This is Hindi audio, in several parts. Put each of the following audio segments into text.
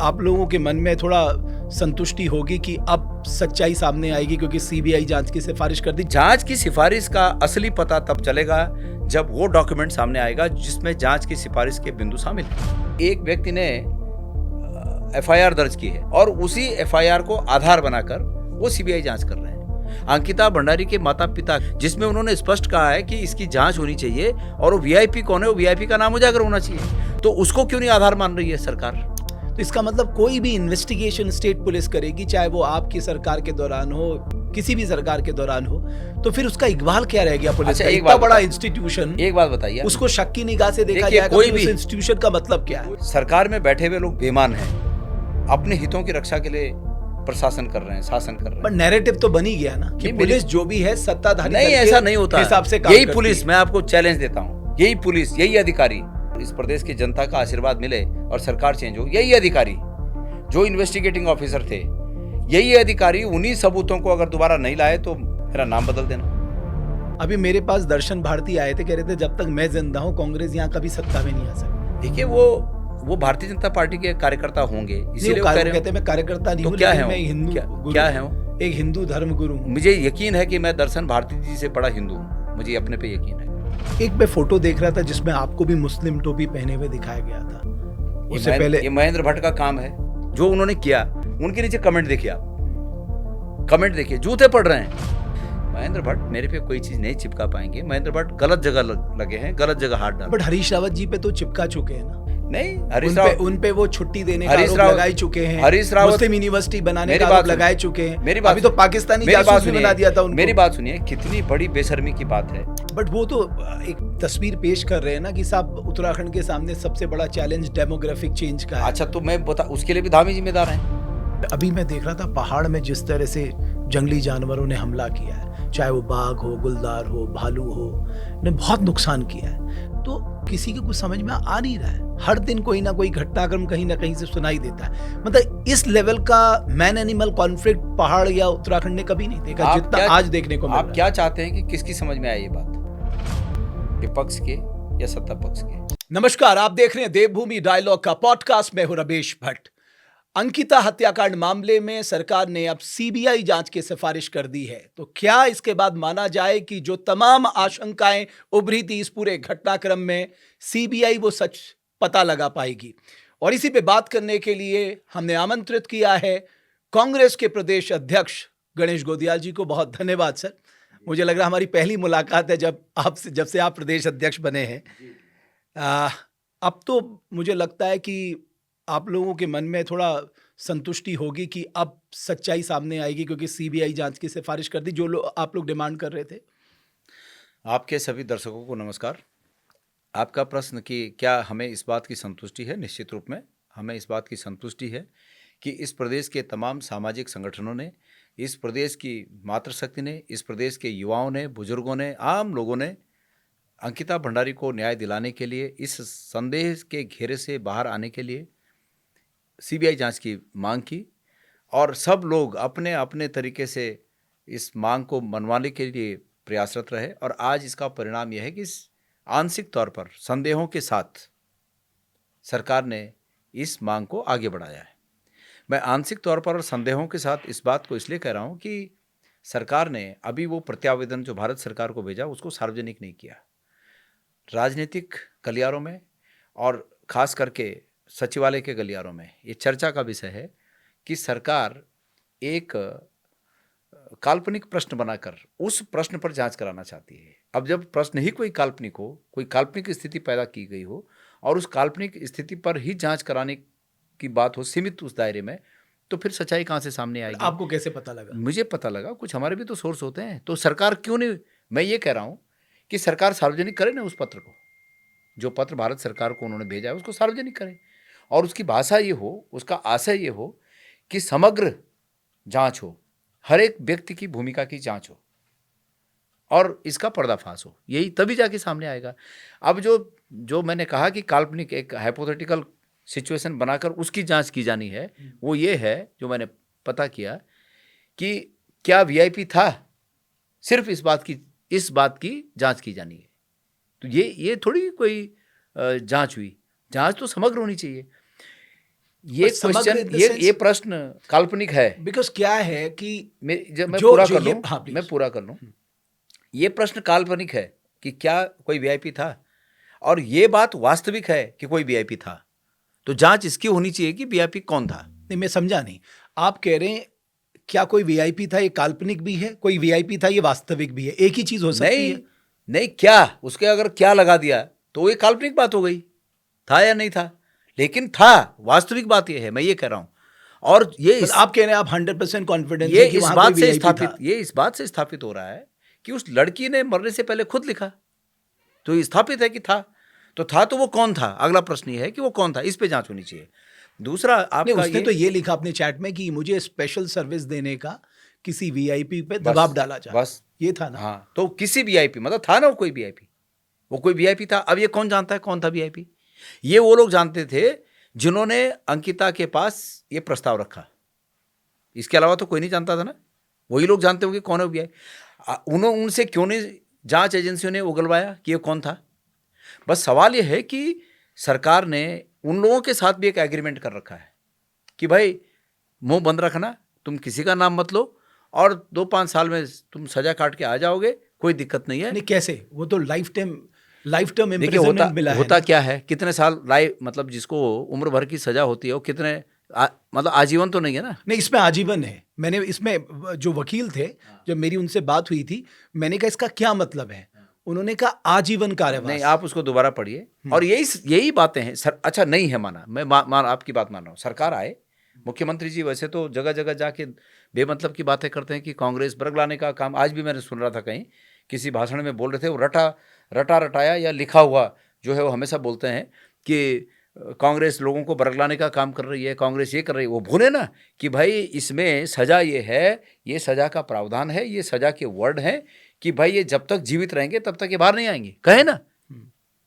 आप लोगों के मन में थोड़ा संतुष्टि होगी कि अब सच्चाई सामने आएगी क्योंकि सीबीआई जांच की सिफारिश कर दी। जांच की सिफारिश का असली पता तब चलेगा जब वो डॉक्यूमेंट सामने आएगा जिसमें जांच की सिफारिश के बिंदु शामिल हैं। एक व्यक्ति ने एफआईआर दर्ज की है और उसी एफआईआर को आधार बनाकर वो सीबीआई जांच कर रहे हैं। अंकिता भंडारी के माता पिता, जिसमें उन्होंने स्पष्ट कहा है कि इसकी जांच होनी चाहिए और वो वीआईपी कौन है, वो वीआईपी का नाम उजागर होना चाहिए, तो उसको क्यों नहीं आधार मान रही है सरकार? तो इसका मतलब कोई भी इन्वेस्टिगेशन स्टेट पुलिस करेगी, चाहे वो आपकी सरकार के दौरान हो, किसी भी सरकार के दौरान हो, तो फिर उसका इकबाल क्या रह गया? पुलिस का इतना बड़ा इंस्टीट्यूशन, एक बात बताइए, उसको शक की निगाह से देखा जाएगा, कोई भी इंस्टीट्यूशन का मतलब क्या है? सरकार में बैठे हुए लोग बेईमान हैं, अपने हितों की रक्षा के लिए प्रशासन कर रहे हैं, शासन कर रहे हैं। पर नैरेटिव तो बन ही गया ना कि पुलिस जो भी है सत्ताधारी नहीं, ऐसा नहीं होता हिसाब से काम यही करती पुलिस, है। मैं आपको चैलेंज देता हूँ, यही पुलिस, यही अधिकारी, इस प्रदेश की जनता का आशीर्वाद मिले और सरकार चेंज हो, यही अधिकारी जो इन्वेस्टिगेटिंग ऑफिसर थे, यही अधिकारी उन्हीं सबूतों को अगर दोबारा नहीं लाए तो मेरा नाम बदल देना। अभी मेरे पास दर्शन भारती आए थे, कह रहे थे जब तक मैं जिंदा हूँ कांग्रेस यहाँ कभी सत्ता में नहीं आ सकती। देखिए, वो भारतीय जनता पार्टी के कार्यकर्ता होंगे, इसीलिए वो कहते हैं मैं कार्यकर्ता नहीं हूँ, क्या है मैं हिंदू, क्या है वो? एक हिंदू धर्म गुरु हूँ। मुझे यकीन है कि मैं दर्शन भारती जी से बड़ा हिंदू हूँ, मुझे अपने पे यकीन है। एक मैं फोटो देख रहा था जिसमें आपको भी मुस्लिम टोपी पहने हुए दिखाया गया था। उससे पहले ये महेंद्र भट्ट का काम है जो उन्होंने किया। उनके नीचे कमेंट देखिए, आप कमेंट देखिए, जूते पड़ रहे हैं। महेंद्र भट्ट मेरे पे कोई चीज नहीं चिपका पाएंगे। महेंद्र भट्ट गलत जगह लगे हैं, गलत जगह हाथ डाल। बट हरीश रावत जी पे तो चिपका चुके हैं ना? नहीं, हरीश रावत उन पे वो छुट्टी देने का आरोप लगाए चुके हैं। हरीश रावत मुस्लिम यूनिवर्सिटी बनाने का आरोप लगाए चुके हैं। मेरी बात, अभी तो पाकिस्तानी जासूस भी बना दिया था उनको। मेरी बात सुनिए, कितनी बड़ी बेशर्मी की बात है। बट वो तो एक तस्वीर पेश कर रहे हैं ना कि साहब उत्तराखंड के सामने सबसे बड़ा चैलेंज डेमोग्राफिक चेंज का है। अच्छा, तो मैं बता, उसके लिए भी धामी जिम्मेदार हैं। अभी मैं देख रहा था पहाड़ में जिस तरह से जंगली जानवरों ने हमला किया है, चाहे वो बाघ हो, गुलदार हो, भालू हो, ने बहुत नुकसान किया है। तो किसी को कुछ समझ में आ नहीं रहा है। हर दिन कोई ना कोई घटनाक्रम कहीं ना कहीं से सुनाई देता है। मतलब इस लेवल का मैन एनिमल कॉन्फ्लिक्ट पहाड़ या उत्तराखंड ने कभी नहीं देखा जितना आज देखने को मिल रहा है। आप क्या चाहते हैं कि किसकी समझ में आए ये बात, विपक्ष के या सत्ता पक्ष के? नमस्कार, आप देख रहे हैं देवभूमि डायलॉग का पॉडकास्ट में हूं रमेश भट्ट। अंकिता हत्याकांड मामले में सरकार ने अब सीबीआई जांच की सिफारिश कर दी है। तो क्या इसके बाद माना जाए कि जो तमाम आशंकाएं उभरी थी इस पूरे घटनाक्रम में, सीबीआई वो सच पता लगा पाएगी? और इसी पे बात करने के लिए हमने आमंत्रित किया है कांग्रेस के प्रदेश अध्यक्ष गणेश गोदियाल जी को। बहुत धन्यवाद सर। मुझे लग रहा हमारी पहली मुलाकात है जब से आप प्रदेश अध्यक्ष बने हैं। अब तो मुझे लगता है कि आप लोगों के मन में थोड़ा संतुष्टि होगी कि अब सच्चाई सामने आएगी क्योंकि सीबीआई जांच की सिफारिश कर दी, जो आप लोग डिमांड कर रहे थे। आपके सभी दर्शकों को नमस्कार। आपका प्रश्न कि क्या हमें इस बात की संतुष्टि है? निश्चित रूप में हमें इस बात की संतुष्टि है कि इस प्रदेश के तमाम सामाजिक संगठनों ने, इस प्रदेश की मातृशक्ति ने, इस प्रदेश के युवाओं ने, बुजुर्गों ने, आम लोगों ने अंकिता भंडारी को न्याय दिलाने के लिए, इस संदेह के घेरे से बाहर आने के लिए सीबीआई जांच की मांग की और सब लोग अपने अपने तरीके से इस मांग को मनवाने के लिए प्रयासरत रहे। और आज इसका परिणाम यह है कि आंशिक तौर पर संदेहों के साथ सरकार ने इस मांग को आगे बढ़ाया है। मैं आंशिक तौर पर और संदेहों के साथ इस बात को इसलिए कह रहा हूं कि सरकार ने अभी वो प्रत्यावेदन जो भारत सरकार को भेजा उसको सार्वजनिक नहीं किया। राजनीतिक गलियारों में और खास करके सचिवालय के गलियारों में ये चर्चा का विषय है कि सरकार एक काल्पनिक प्रश्न बनाकर उस प्रश्न पर जांच कराना चाहती है। अब जब प्रश्न ही कोई काल्पनिक हो, कोई काल्पनिक स्थिति पैदा की गई हो और उस काल्पनिक स्थिति पर ही जांच कराने की बात हो सीमित उस दायरे में, तो फिर सच्चाई कहाँ से सामने आएगी? आपको कैसे पता लगा? मुझे पता लगा, कुछ हमारे भी तो सोर्स होते हैं। तो सरकार क्यों नहीं, मैं ये कह रहा हूँ कि सरकार सार्वजनिक करे ना उस पत्र को, जो पत्र भारत सरकार को उन्होंने भेजा है उसको सार्वजनिक करें और उसकी भाषा ये हो, उसका आशय ये हो कि समग्र जांच हो, हर एक व्यक्ति की भूमिका की जांच हो और इसका पर्दाफाश हो, यही तभी जाके सामने आएगा। अब जो मैंने कहा कि काल्पनिक एक हाइपोथेटिकल सिचुएशन बनाकर उसकी जांच की जानी है, वो ये है जो मैंने पता किया कि क्या वीआईपी था, सिर्फ इस बात की जांच की जानी है। तो ये थोड़ी कोई जांच हुई, जांच तो समग्र होनी चाहिए। ये क्वेश्चन, ये प्रश्न काल्पनिक है। बिकॉज क्या है कि मैं पूरा कर लूं, मैं पूरा कर लूं। ये प्रश्न काल्पनिक है कि क्या कोई वीआईपी था, और ये बात वास्तविक है कि कोई वीआईपी था। तो जांच इसकी होनी चाहिए कि वीआईपी कौन था। नहीं, मैं समझा नहीं। आप कह रहे हैं क्या कोई वीआईपी था, ये काल्पनिक भी है, कोई वीआईपी था ये वास्तविक भी है, एक ही चीज हो सकती है? नहीं, क्या उसके अगर क्या लगा दिया तो ये काल्पनिक बात हो गई, था या नहीं था। लेकिन था, वास्तविक बात ये है, मैं ये कह रहा हूं। और ये आप कह रहे हैं आप 100% कॉन्फिडेंस ये है कि इस वहां बात कोई से वीआईपी स्थापित था? ये इस बात से स्थापित हो रहा है कि उस लड़की ने मरने से पहले खुद लिखा, तो ये स्थापित है कि था। तो वो कौन था, अगला प्रश्न ये है कि वो कौन था, इस पे जांच होनी चाहिए। दूसरा आपका उसने तो ये लिखा अपने चैट में कि मुझे स्पेशल सर्विस देने का किसी वीआईपी पे दबाव डाला जा, बस ये था ना? हाँ, तो किसी वीआईपी, मतलब था ना वो कोई वीआईपी, वो कोई वीआईपी था। अब ये कौन जानता है कौन था वीआईपी? ये वो लोग जानते थे जिन्होंने अंकिता के पास ये प्रस्ताव रखा। इसके अलावा तो कोई नहीं जानता था ना। वही लोग जानते होंगे कौन है वीआईपी। उन्होंने उनसे क्यों नहीं जांच एजेंसियों ने उगलवाया कि ये कौन था? बस सवाल ये है कि सरकार ने उन लोगों के साथ भी एक एग्रीमेंट कर रखा है कि भाई मुंह बंद रखना, तुम किसी का नाम मत लो, और 2-5 साल में तुम सजा काट के आ जाओगे, कोई दिक्कत नहीं है। नहीं, कैसे? वो तो लाइफ टर्म देखिए इम्प्रिजनमेंट मिला है होता ना? क्या है, कितने साल लाइफ, मतलब जिसको उम्र भर की सजा होती है वो कितने मतलब आजीवन तो नहीं है ना। नहीं, इसमें आजीवन है। मैंने इसमें जो वकील थे, जब मेरी उनसे बात हुई थी, मैंने कहा इसका क्या मतलब है? उन्होंने कहा आजीवन कारावास। नहीं, आप उसको दोबारा पढ़िए। और यही बातें हैं सर। अच्छा, नहीं है माना, मैं आपकी बात मान रहा हूँ। सरकार आए, मुख्यमंत्री जी वैसे तो जगह जगह जाके बेमतलब की बातें करते हैं कि कांग्रेस बरगलाने का काम, आज भी मैंने सुन रहा था कहीं किसी भाषण में बोल रहे थे, वो रटाया या लिखा हुआ जो है वो हमेशा बोलते हैं कि कांग्रेस लोगों को बरगलाने का काम कर रही है, कांग्रेस ये कर रही है। वो भूले ना कि भाई इसमें सजा ये है, ये सजा का प्रावधान है, ये सजा के वर्ड हैं कि भाई ये जब तक जीवित रहेंगे तब तक ये बाहर नहीं आएंगे। कहे ना,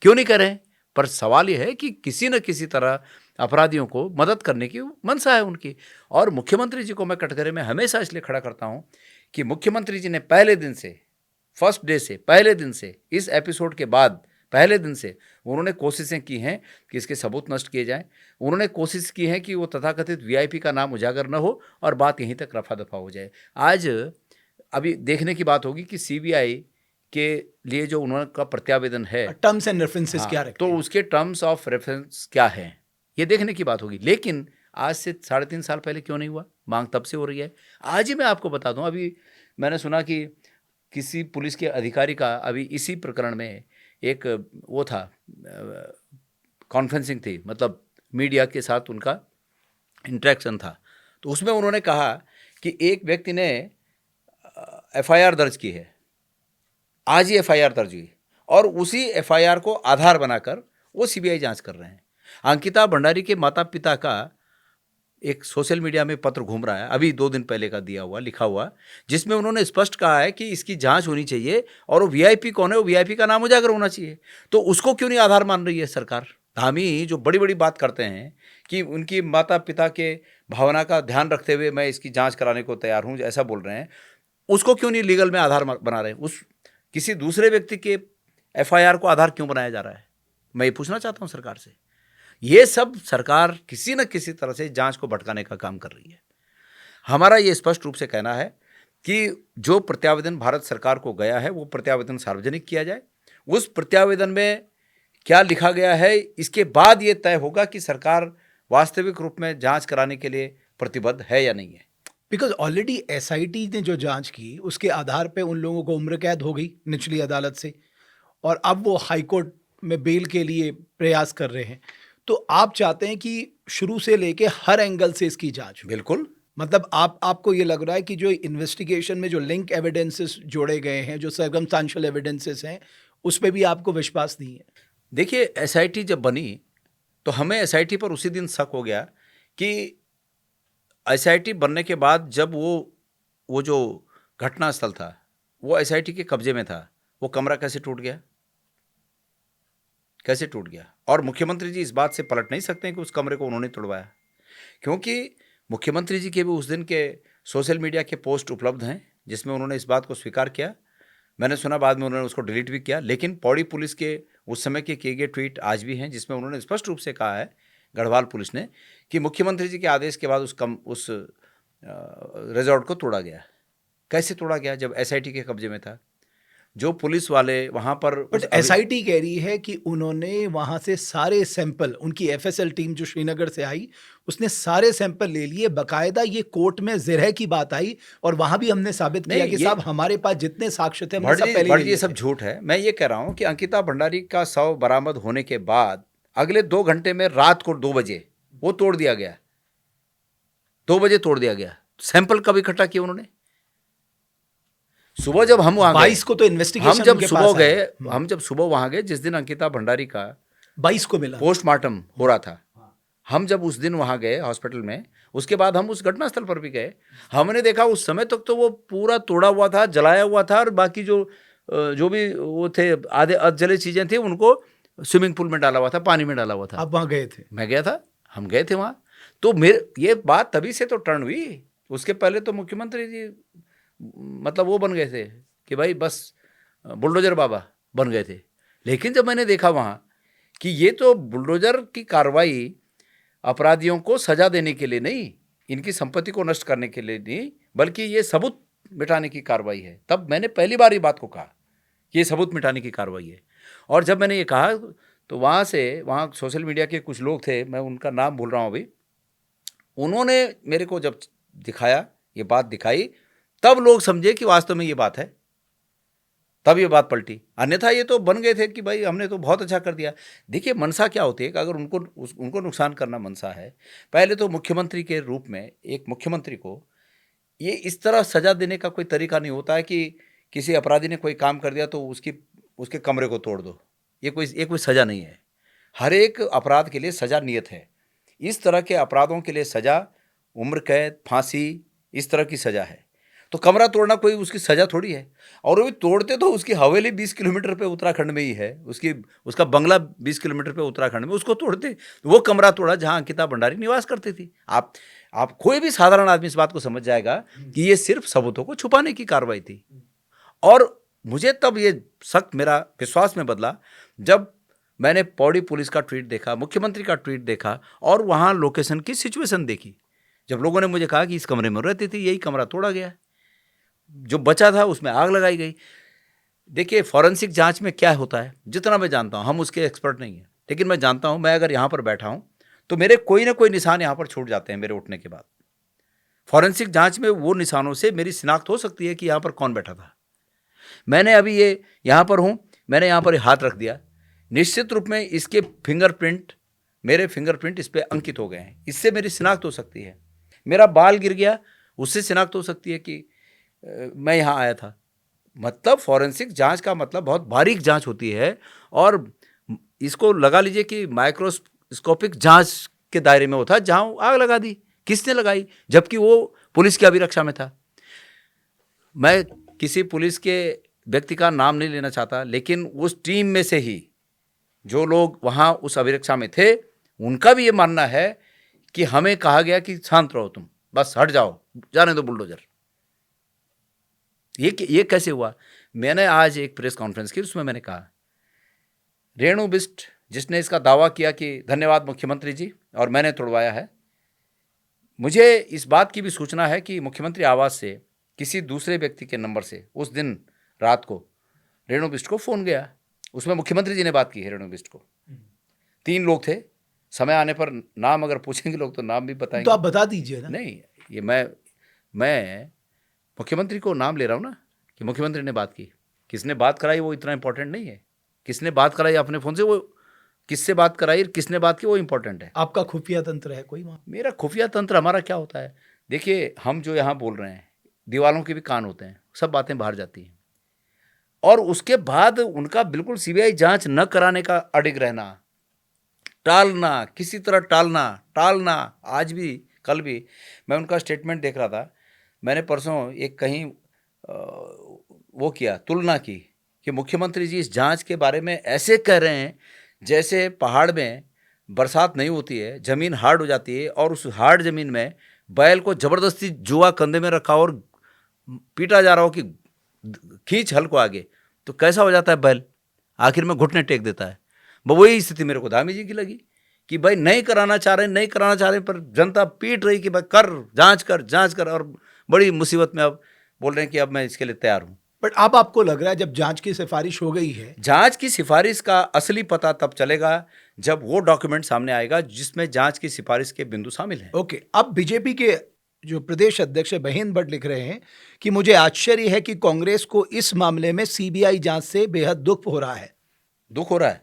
क्यों नहीं करें? पर सवाल ये है कि किसी न किसी तरह अपराधियों को मदद करने की मंशा है उनकी। और मुख्यमंत्री जी को मैं कटघरे में हमेशा इसलिए खड़ा करता हूं कि मुख्यमंत्री जी ने पहले दिन से, फर्स्ट डे से, पहले दिन से, इस एपिसोड के बाद पहले दिन से उन्होंने कोशिशें की हैं कि इसके सबूत नष्ट किए जाएं। उन्होंने कोशिश की है कि वो तथाकथित वीआईपी का नाम उजागर न हो और बात यहीं तक रफा दफा हो जाए। आज अभी देखने की बात होगी कि सीबीआई के लिए जो उनका प्रत्यावेदन है, टर्म्स एंड रेफरेंसेस क्या रखते तो हैं? उसके टर्म्स ऑफ रेफरेंस क्या है, ये देखने की बात होगी। लेकिन आज से 3.5 साल पहले क्यों नहीं हुआ? मांग तब से हो रही है। आज ही मैं आपको बता दूं, अभी मैंने सुना कि किसी पुलिस के अधिकारी का अभी इसी प्रकरण में एक वो था, कॉन्फ्रेंसिंग थी, मतलब मीडिया के साथ उनका इंटरेक्शन था। तो उसमें उन्होंने कहा कि एक व्यक्ति ने एफआईआर दर्ज की है, आज ही एफआईआर दर्ज हुई, और उसी एफआईआर को आधार बनाकर वो सीबीआई जांच कर रहे हैं। अंकिता भंडारी के माता पिता का एक सोशल मीडिया में पत्र घूम रहा है, अभी 2 दिन पहले का दिया हुआ, लिखा हुआ, जिसमें उन्होंने स्पष्ट कहा है कि इसकी जांच होनी चाहिए और वो वीआईपी कौन है, वो वीआईपी का नाम उजागर होना चाहिए। तो उसको क्यों नहीं आधार मान रही है सरकार? धामी जो बड़ी बड़ी बात करते हैं कि उनकी माता पिता के भावना का ध्यान रखते हुए मैं इसकी जांच कराने को तैयार हूँ, ऐसा बोल रहे हैं, उसको क्यों नहीं लीगल में आधार बना रहे हैं? उस किसी दूसरे व्यक्ति के एफआईआर को आधार क्यों बनाया जा रहा है? मैं ये पूछना चाहता हूँ सरकार से। ये सब सरकार किसी न किसी तरह से जांच को भटकाने का काम कर रही है। हमारा ये स्पष्ट रूप से कहना है कि जो प्रत्यावेदन भारत सरकार को गया है वो प्रत्यावेदन सार्वजनिक किया जाए। उस प्रत्यावेदन में क्या लिखा गया है, इसके बाद ये तय होगा कि सरकार वास्तविक रूप में जांच कराने के लिए प्रतिबद्ध है या नहीं है। बिकॉज ऑलरेडी एसआईटी ने जो जांच की उसके आधार पे उन लोगों को उम्र कैद हो गई निचली अदालत से, और अब वो हाईकोर्ट में बेल के लिए प्रयास कर रहे हैं। तो आप चाहते हैं कि शुरू से लेके हर एंगल से इसकी जांच हो? बिल्कुल। मतलब आपको ये लग रहा है कि जो इन्वेस्टिगेशन में जो लिंक एविडेंसेस जोड़े गए हैं, जो सर्कमस्टेंशियल एविडेंसेस हैं, उस पर भी आपको विश्वास नहीं है? देखिए, एसआईटी जब बनी तो हमें एसआईटी पर उसी दिन शक हो गया कि एसआईटी बनने के बाद जब वो जो घटनास्थल था वो एसआईटी के कब्जे में था, वो कमरा कैसे टूट गया, कैसे टूट गया? और मुख्यमंत्री जी इस बात से पलट नहीं सकते हैं कि उस कमरे को उन्होंने तोड़वाया, क्योंकि मुख्यमंत्री जी के भी उस दिन के सोशल मीडिया के पोस्ट उपलब्ध हैं जिसमें उन्होंने इस बात को स्वीकार किया। मैंने सुना बाद में उन्होंने उसको डिलीट भी किया, लेकिन पौड़ी पुलिस के उस समय के किए गए ट्वीट आज भी हैं जिसमें उन्होंने स्पष्ट रूप से कहा है गढ़वाल पुलिस ने कि मुख्यमंत्री जी के आदेश के बाद उस रिजॉर्ट को तोड़ा गया। कैसे तोड़ा गया जब एसआईटी के कब्जे में था? जो पुलिस वाले वहां पर बट एसआईटी कह रही है कि उन्होंने वहां से सारे सैंपल, उनकी एफएसएल टीम जो श्रीनगर से आई, उसने सारे सैंपल ले लिए। बकायदा ये कोर्ट में जिरह की बात आई और वहां भी हमने साबित किया कि साहब हमारे पास जितने साक्ष्य थे हमने सब पहले ले लिए। ये सब झूठ है। मैं ये कह रहा हूं कि अंकिता भंडारी का शव बरामद होने के बाद अगले 2 घंटे में रात को 2 बजे वो तोड़ दिया गया। 2 बजे तोड़ दिया गया। सैंपल कब इकट्ठा किए उन्होंने? सुबह जब हम वहां 22 को तो इन्वेस्टिगेशन हम जब सुबह वहां गए जिस दिन अंकिता भंडारी का 22 को मिला पोस्टमार्टम हो रहा था, हम जब उस दिन वहां गए हॉस्पिटल में, उसके बाद हम उस घटनास्थल पर भी गए। हमने देखा उस समय तक तो वो पूरा तोड़ा हुआ था, जलाया हुआ था और बाकी जो भी वो थे आधे अधजले चीजें थी उनको स्विमिंग पूल में डाला हुआ था, पानी में डाला हुआ था। आप वहां गए थे? मैं गया था, हम गए थे वहां। तो मेरे ये बात तभी से तो टर्न हुई। उसके पहले तो मुख्यमंत्री जी मतलब वो बन गए थे कि भाई बस बुलडोजर बाबा बन गए थे। लेकिन जब मैंने देखा वहां कि ये तो बुलडोजर की कार्रवाई अपराधियों को सजा देने के लिए नहीं, इनकी संपत्ति को नष्ट करने के लिए नहीं, बल्कि ये सबूत मिटाने की कार्रवाई है, तब मैंने पहली बार ये बात को कहा कि ये सबूत मिटाने की कार्रवाई है। और जब मैंने ये कहा तो वहाँ सोशल मीडिया के कुछ लोग थे, मैं उनका नाम भूल रहा हूँ अभी, उन्होंने मेरे को जब दिखाया, ये बात दिखाई, तब लोग समझे कि वास्तव में ये बात है, तब ये बात पलटी। अन्यथा ये तो बन गए थे कि भाई हमने तो बहुत अच्छा कर दिया। देखिए मनसा क्या होती है कि अगर उनको नुकसान करना मनसा है, पहले तो मुख्यमंत्री के रूप में एक मुख्यमंत्री को ये इस तरह सजा देने का कोई तरीका नहीं होता है कि किसी अपराधी ने कोई काम कर दिया तो उसके कमरे को तोड़ दो। ये कोई सजा नहीं है। हर एक अपराध के लिए सजा नियत है। इस तरह के अपराधों के लिए सजा उम्र कैद, फांसी, इस तरह की सजा है। तो कमरा तोड़ना कोई उसकी सजा थोड़ी है। और वो भी तोड़ते तो उसकी हवेली 20 किलोमीटर पे उत्तराखंड में ही है, उसका बंगला 20 किलोमीटर पे उत्तराखंड में, उसको तोड़ते। वो कमरा तोड़ा जहां अंकिता भंडारी निवास करती थी। आप कोई भी साधारण आदमी इस बात को समझ जाएगा कि ये सिर्फ सबूतों को छुपाने की कार्रवाई थी। और मुझे तब ये सख्त मेरा विश्वास में बदला जब मैंने पौड़ी पुलिस का ट्वीट देखा, मुख्यमंत्री का ट्वीट देखा और वहां लोकेशन की सिचुएशन देखी। जब लोगों ने मुझे कहा कि इस कमरे में रहती थी, यही कमरा तोड़ा गया, जो बचा था उसमें आग लगाई गई। देखिए फॉरेंसिक जांच में क्या होता है, जितना मैं जानता हूं, हम उसके एक्सपर्ट नहीं हैं, लेकिन मैं जानता हूं, मैं अगर यहां पर बैठा हूं तो मेरे कोई ना कोई निशान यहां पर छूट जाते हैं मेरे उठने के बाद। फॉरेंसिक जांच में वो निशानों से मेरी शिनाख्त हो सकती है कि यहां पर कौन बैठा था। मैंने अभी ये यहां पर हूं, मैंने यहां पर हाथ रख दिया, निश्चित रूप में इसके मेरे फिंगरप्रिंट इस पर अंकित हो गए हैं, इससे मेरी शिनाख्त हो सकती है। मेरा बाल गिर गया, उससे शिनाख्त हो सकती है कि मैं यहाँ आया था। मतलब फॉरेंसिक जांच का मतलब बहुत बारीक जांच होती है और इसको लगा लीजिए कि माइक्रोस्कोपिक जांच के दायरे में होता है। जहां आग लगा दी, किसने लगाई, जबकि वो पुलिस की अभिरक्षा में था। मैं किसी पुलिस के व्यक्ति का नाम नहीं लेना चाहता, लेकिन उस टीम में से ही जो लोग वहां उस अभिरक्षा में थे, उनका भी ये मानना है कि हमें कहा गया कि शांत रहो, तुम बस हट जाओ, जाने दो बुलडोजर। ये कैसे हुआ? मैंने आज एक प्रेस कॉन्फ्रेंस की, उसमें मैंने कहा रेणु बिष्ट जिसने इसका दावा किया कि धन्यवाद मुख्यमंत्री जी और मैंने तोड़वाया है, मुझे इस बात की भी सूचना है कि मुख्यमंत्री आवास से किसी दूसरे व्यक्ति के नंबर से उस दिन रात को रेणु बिष्ट को फोन गया। उसमें मुख्यमंत्री जी ने बात की है रेणु बिष्ट को। 3 लोग थे, समय आने पर नाम अगर पूछेंगे लोग तो नाम भी बताएंगे। तो आप बता दीजिए ना। नहीं, ये मैं मुख्यमंत्री को नाम ले रहा हूं ना कि मुख्यमंत्री ने बात की। किसने बात कराई वो इतना इंपॉर्टेंट नहीं है। किसने बात कराई अपने फोन से, वो किससे बात कराई, किसने बात की, वो इंपॉर्टेंट है। आपका खुफिया तंत्र है कोई वहां? मेरा खुफिया तंत्र, हमारा क्या होता है, देखिए हम जो यहाँ बोल रहे हैं, दीवालों के भी कान होते हैं, सब बातें बाहर जाती हैं। और उसके बाद उनका बिल्कुल सीबीआई जांच न कराने का अडिग रहना, टालना, किसी तरह टालना। आज भी, कल भी मैं उनका स्टेटमेंट देख रहा था। मैंने परसों एक कहीं वो किया, तुलना की कि मुख्यमंत्री जी इस जांच के बारे में ऐसे कह रहे हैं जैसे पहाड़ में बरसात नहीं होती है, ज़मीन हार्ड हो जाती है और उस हार्ड ज़मीन में बैल को ज़बरदस्ती जुआ कंधे में रखा और पीटा जा रहा हो कि खींच हल को आगे, तो कैसा हो जाता है बैल, आखिर में घुटने टेक देता है। वही स्थिति मेरे को धामी जी की लगी कि भाई नहीं कराना चाह रहे, पर जनता पीट रही कि भाई कर, जांच कर, और बड़ी मुसीबत में अब बोल रहे हैं कि अब मैं इसके लिए तैयार हूं। बट अब आपको लग रहा है जब जांच की सिफारिश हो गई है, जांच की सिफारिश का असली पता तब चलेगा जब वो डॉक्यूमेंट सामने आएगा जिसमें जांच की सिफारिश के बिंदु शामिल हैं। ओके, अब बीजेपी के जो प्रदेश अध्यक्ष है महेंद्र भट्ट लिख रहे हैं कि मुझे आश्चर्य है कि कांग्रेस को इस मामले में सीबीआई जांच से बेहद दुख हो रहा है। दुख हो रहा है?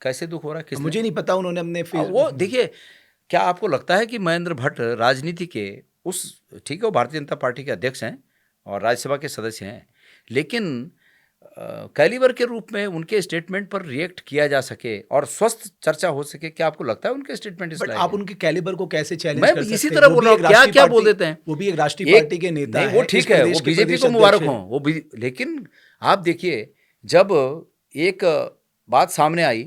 कैसे दुख हो रहा है? किसने? मुझे नहीं पता, उन्होंने अपने वो देखिए, क्या आपको लगता है कि महेंद्र भट्ट राजनीति के उस, ठीक है वो भारतीय जनता पार्टी के अध्यक्ष हैं और राज्यसभा के सदस्य हैं, लेकिन कैलिबर के रूप में उनके स्टेटमेंट पर रिएक्ट किया जा सके और स्वस्थ चर्चा हो सके, क्या आपको लगता है उनके स्टेटमेंट इस बट लायक आप है? उनके कैलिबर को कैसे चैलेंज मैं कर सकते हैं? इसी तरह बोल रहा हूँ, क्या क्या बोल देते हैं। वो भी एक राष्ट्रीय पार्टी के नेता नहीं, है, वो इस ठीक है, प्रदेश वो के बीजेपी प्रदेश को मुबारक अध्यक्ष हो, हैं। वो लेकिन आप देखिए, जब एक बात सामने आई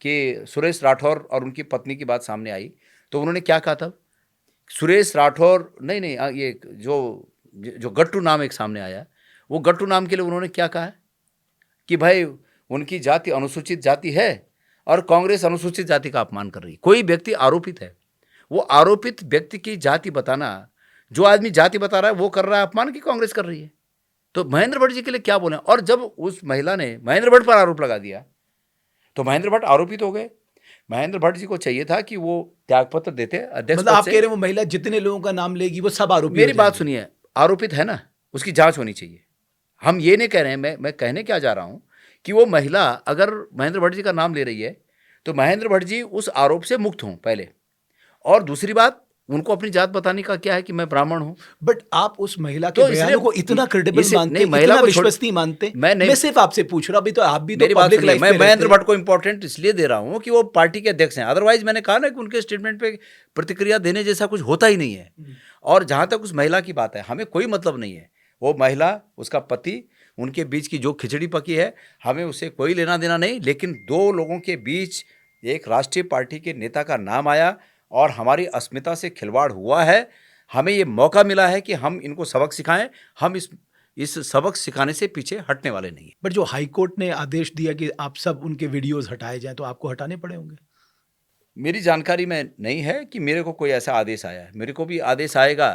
कि सुरेश राठौर और उनकी पत्नी की बात सामने आई, तो उन्होंने क्या कहा था? सुरेश राठौर नहीं, ये जो गट्टू नाम एक सामने आया, वो गट्टू नाम के लिए उन्होंने क्या कहा है कि भाई उनकी जाति अनुसूचित जाति है और कांग्रेस अनुसूचित जाति का अपमान कर रही है। कोई व्यक्ति आरोपित है, वो आरोपित व्यक्ति की जाति बताना, जो आदमी जाति बता रहा है वो कर रहा है अपमान की कांग्रेस कर रही है। तो महेंद्र भट्ट जी के लिए क्या बोले? और जब उस महिला ने महेंद्र भट्ट पर आरोप लगा दिया तो महेंद्र भट्ट आरोपित हो गए। महेंद्र भट्ट जी को चाहिए था कि वो त्यागपत्र देते अध्यक्ष मतलब पद आप से। कह रहे हैं वो महिला जितने लोगों का नाम लेगी वो सब आरोपी मेरी हो बात जाएंगे? सुनिए, आरोपित है ना, उसकी जांच होनी चाहिए। हम ये नहीं कह रहे हैं, मैं कहने क्या जा रहा हूं कि वो महिला अगर महेंद्र भट्ट जी का नाम ले रही है तो महेंद्र भट्ट जी उस आरोप से मुक्त हों पहले, और दूसरी बात उनको अपनी जात बताने का क्या है कि मैं ब्राह्मण हूं। बट आप उस महिला के तो बयानों को इतना क्रेडिबल मानते, नहीं, महिला इतना को विश्वसनीय मानते? मैं सिर्फ आपसे पूछ रहा हूं, अभी तो आप भी तो मेरी बात पब्लिक सुनिए, लाइफ मैं में महेंद्र रहते हैं। भट्ट को इंपॉर्टेंट इसलिए दे रहा हूं कि वो पार्टी के अध्यक्ष हैं। अदरवाइज मैंने कहा ना कि उनके स्टेटमेंट पे प्रतिक्रिया देने जैसा कुछ होता ही नहीं है। और जहां तक उस महिला की बात है, हमें कोई मतलब नहीं है, वो महिला, उसका पति, उनके बीच की जो खिचड़ी पकी है, हमें उससे कोई लेना देना नहीं। लेकिन दो लोगों के बीच एक राष्ट्रीय पार्टी के नेता का नाम आया और हमारी अस्मिता से खिलवाड़ हुआ है। हमें ये मौका मिला है कि हम इनको सबक सिखाएं। हम इस सबक सिखाने से पीछे हटने वाले नहीं हैं। बट जो हाई कोर्ट ने आदेश दिया कि आप सब उनके वीडियोस हटाए जाएं, तो आपको हटाने पड़े होंगे? मेरी जानकारी में नहीं है कि मेरे को कोई ऐसा आदेश आया है। मेरे को भी आदेश आएगा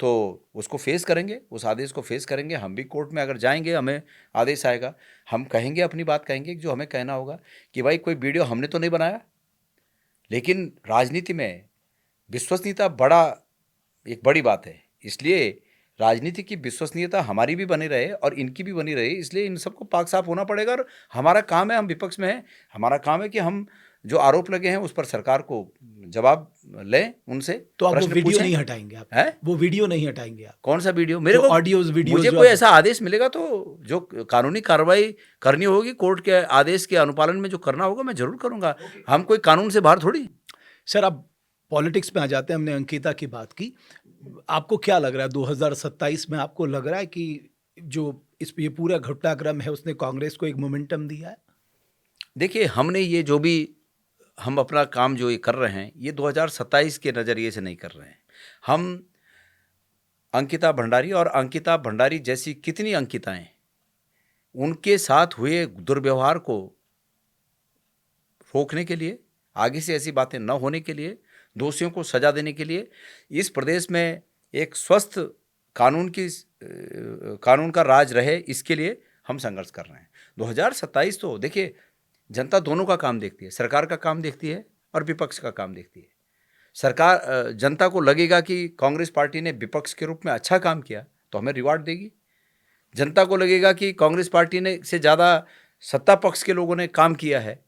तो उसको फेस करेंगे, उस आदेश को फेस करेंगे। हम भी कोर्ट में अगर जाएंगे, हमें आदेश आएगा, हम कहेंगे, अपनी बात कहेंगे जो हमें कहना होगा कि भाई कोई वीडियो हमने तो नहीं बनाया। लेकिन राजनीति में विश्वसनीयता एक बड़ी बात है, इसलिए राजनीति की विश्वसनीयता हमारी भी बनी रहे और इनकी भी बनी रहे, इसलिए इन सबको पाक साफ होना पड़ेगा। और हमारा काम है, हम विपक्ष में हैं, हमारा काम है कि हम जो आरोप लगे हैं उस पर सरकार को जवाब लें, उनसे तो आप वो प्रश्न वीडियो पूछें। नहीं हटाएंगे? आप है? वो वीडियो नहीं हटाएंगे आप? कौन सा वीडियो? मेरे को ऑडियोज वीडियोज मुझे कोई ऐसा आदेश मिलेगा तो जो कानूनी कार्रवाई करनी होगी, कोर्ट के आदेश के अनुपालन में जो करना होगा मैं जरूर करूंगा। हम कोई कानून से बाहर थोड़ी। सर, अब पॉलिटिक्स में आ जाते हैं। हमने अंकिता की बात की, आपको क्या लग रहा है 2027 में? आपको लग रहा है कि जो ये पूरा घटनाक्रम है उसने कांग्रेस को एक मोमेंटम दिया है? देखिए, हमने ये जो भी हम अपना काम जो ये कर रहे हैं, ये 2027 के नज़रिए से नहीं कर रहे हैं। हम अंकिता भंडारी और अंकिता भंडारी जैसी कितनी अंकिताएं, उनके साथ हुए दुर्व्यवहार को रोकने के लिए, आगे से ऐसी बातें न होने के लिए, दोषियों को सजा देने के लिए, इस प्रदेश में एक स्वस्थ कानून का राज रहे, इसके लिए हम संघर्ष कर रहे हैं। 2027 तो देखिए, जनता दोनों का काम देखती है, सरकार का काम देखती है और विपक्ष का काम देखती है। जनता को लगेगा कि कांग्रेस पार्टी ने विपक्ष के रूप में अच्छा काम किया तो हमें रिवार्ड देगी। जनता को लगेगा कि कांग्रेस पार्टी ने से ज़्यादा सत्ता पक्ष के लोगों ने काम किया है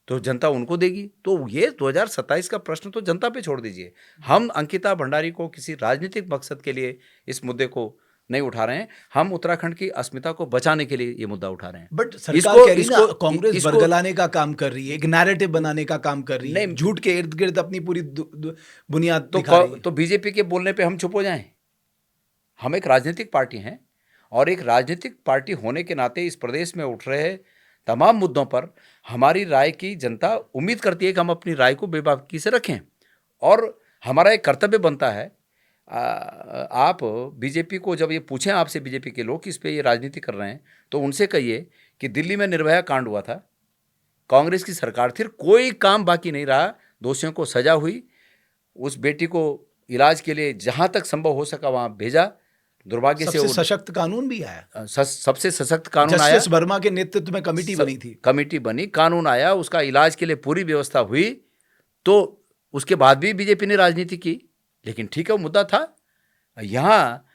तो जनता उनको देगी। तो ये 2027 का प्रश्न तो जनता पे छोड़ दीजिए। हम अंकिता भंडारी को किसी राजनीतिक मकसद के लिए इस मुद्दे को नहीं उठा रहे हैं, हम उत्तराखंड की अस्मिता को बचाने के लिए ये मुद्दा उठा रहे हैं। बट सरकार कह रही है ना, कांग्रेस बरगलाने का काम कर रही है, एक नैरेटिव बनाने का काम कर रही है, झूठ के इर्द गिर्द अपनी पूरी बुनियाद दिखा रही है। तो बीजेपी के बोलने पे हम चुप हो जाएं? हम एक राजनीतिक पार्टी हैं और एक राजनीतिक पार्टी होने के नाते इस प्रदेश में उठ रहे तमाम मुद्दों पर हमारी राय की जनता उम्मीद करती है कि हम अपनी राय को बेबाकी से रखें, और हमारा एक कर्तव्य बनता है। आप बीजेपी को जब ये पूछें आपसे, बीजेपी के लोग, कि इस पे ये राजनीति कर रहे हैं, तो उनसे कहिए कि दिल्ली में निर्भया कांड हुआ था, कांग्रेस की सरकार थी, कोई काम बाकी नहीं रहा दोषियों को सजा हुई, उस बेटी को इलाज के लिए जहाँ तक संभव हो सका वहाँ भेजा। दुर्भाग्य से सबसे सशक्त कानून भी आया, सबसे सशक्त कानून आया, जस्टिस वर्मा के नेतृत्व में कमेटी बनी थी, कमेटी बनी, कानून आया, उसका इलाज के लिए पूरी व्यवस्था हुई। तो उसके बाद भी बीजेपी ने राजनीति की, लेकिन ठीक है, वो मुद्दा था। यहाँ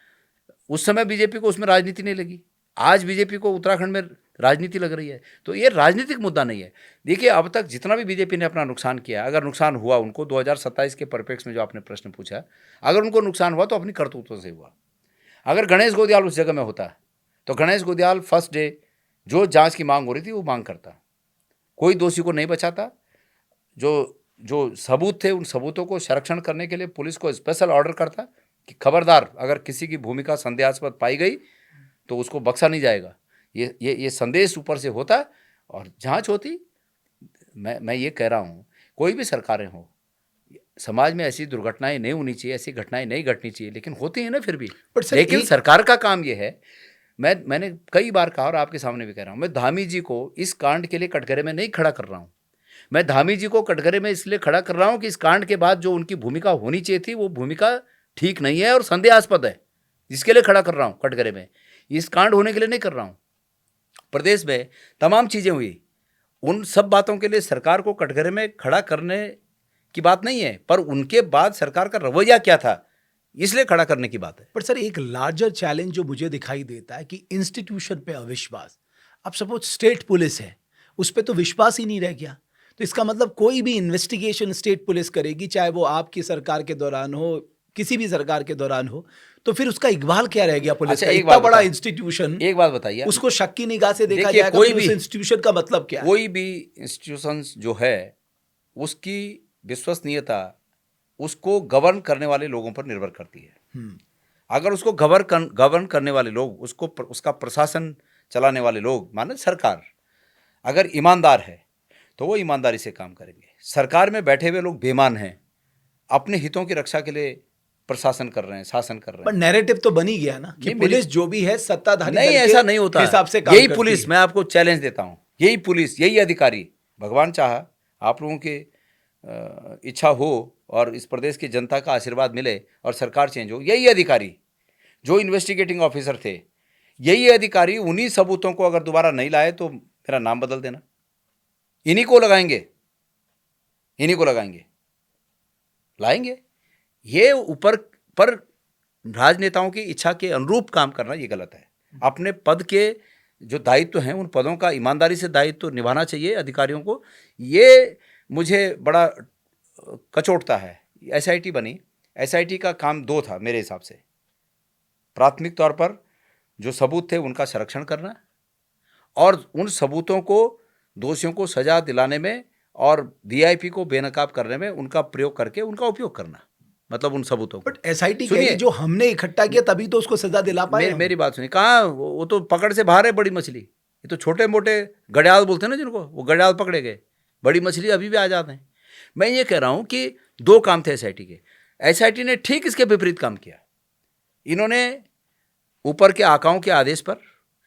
उस समय बीजेपी को उसमें राजनीति नहीं लगी, आज बीजेपी को उत्तराखंड में राजनीति लग रही है। तो ये राजनीतिक मुद्दा नहीं है। देखिए, अब तक जितना भी बीजेपी ने अपना नुकसान किया, अगर नुकसान हुआ उनको 2027 के परिप्रेक्ष्य में जो आपने प्रश्न पूछा, अगर उनको नुकसान हुआ तो अपनी करतूतों से हुआ। अगर गणेश गोदियाल उस जगह में होता तो गणेश गोदियाल फर्स्ट डे जो जांच की मांग हो रही थी वो मांग करता, कोई दोषी को नहीं बचाता। जो सबूत थे उन सबूतों को संरक्षण करने के लिए पुलिस को स्पेशल ऑर्डर करता कि खबरदार, अगर किसी की भूमिका संदेहास्पद पाई गई तो उसको बख्शा नहीं जाएगा। ये संदेश ऊपर से होता और जांच होती। मैं ये कह रहा हूँ, कोई भी सरकारें हो, समाज में ऐसी दुर्घटनाएं नहीं होनी चाहिए, ऐसी घटनाएं नहीं घटनी चाहिए, लेकिन होती है ना फिर भी। लेकिन सरकार का काम ये है, मैंने कई बार कहा और आपके सामने भी कह रहा हूँ, मैं धामी जी को इस कांड के लिए कटघरे में नहीं खड़ा कर रहा हूँ। मैं धामी जी को कटघरे में इसलिए खड़ा कर रहा हूँ कि इस कांड के बाद जो उनकी भूमिका होनी चाहिए थी वो भूमिका ठीक नहीं है और संदेहास्पद है, जिसके लिए खड़ा कर रहा हूँ कटघरे में। इस कांड होने के लिए नहीं कर रहा हूँ। प्रदेश में तमाम चीज़ें हुई, उन सब बातों के लिए सरकार को कटघरे में खड़ा करने की बात नहीं है, पर उनके बाद सरकार का रवैया क्या था इसलिए खड़ा करने की बात है। पर सर, एक लार्जर चैलेंज जो मुझे दिखाई देता है कि इंस्टीट्यूशन पे अविश्वास। अब सपोज स्टेट पुलिस है, उस पर तो विश्वास ही नहीं रह गया, तो इसका मतलब कोई भी इन्वेस्टिगेशन स्टेट पुलिस करेगी, चाहे वो आपकी सरकार के दौरान हो, किसी भी सरकार के दौरान हो, तो फिर उसका इकबाल क्या रह गया पुलिस का? इतना बड़ा इंस्टीट्यूशन, एक बात बताइए, उसको शक की निगाह से देखा जाएगा, कोई भी इंस्टीट्यूशन का मतलब क्या है? कोई भी इंस्टीट्यूशन जो है उसकी विश्वसनीयता उसको गवर्न करने वाले लोगों पर निर्भर करती है। अगर उसको गवर्न करने वाले लोग, उसका प्रशासन चलाने वाले लोग, माने सरकार, अगर ईमानदार है तो वो ईमानदारी से काम करेंगे। सरकार में बैठे हुए लोग बेईमान हैं, अपने हितों की रक्षा के लिए प्रशासन कर रहे हैं, शासन कर रहे हैं। पर नैरेटिव तो बन ही गया ना कि पुलिस जो भी है सत्ताधारी नहीं, ऐसा नहीं होता हिसाब से काम यही करती पुलिस है। मैं आपको चैलेंज देता हूं, यही पुलिस, यही अधिकारी, भगवान चाहा आप लोगों की इच्छा हो और इस प्रदेश की जनता का आशीर्वाद मिले और सरकार चेंज हो, यही अधिकारी जो इन्वेस्टिगेटिंग ऑफिसर थे, यही अधिकारी उन्हीं सबूतों को अगर दोबारा नहीं लाए तो मेरा नाम बदल देना, इन्हीं को लगाएंगे, इन्हीं को लगाएंगे, लाएंगे। ये ऊपर पर राजनेताओं की इच्छा के अनुरूप काम करना ये गलत है। अपने पद के जो दायित्व हैं उन पदों का ईमानदारी से दायित्व निभाना चाहिए अधिकारियों को। ये मुझे बड़ा कचोटता है। एसआईटी बनी, एसआईटी का काम दो था मेरे हिसाब से। प्राथमिक तौर पर जो सबूत थे उनका संरक्षण करना और उन सबूतों को दोषियों को सजा दिलाने में और वीआईपी को बेनकाब करने में उनका प्रयोग करके उनका उपयोग करना, मतलब उन सबूतों को। बट एसआईटी कही जो हमने इकट्ठा किया तभी तो उसको सजा दिला पाए। मेरी बात सुनिए, कहाँ वो तो पकड़ से बाहर है बड़ी मछली। ये तो छोटे मोटे घड़ियाल बोलते हैं ना जिनको, वो घड़ियाल पकड़े गए, बड़ी मछली अभी भी आ जाते हैं। मैं ये कह रहा हूँ कि दो काम थे एसआईटी के। एसआईटी ने ठीक इसके विपरीत काम किया। इन्होंने ऊपर के आकाओं के आदेश पर,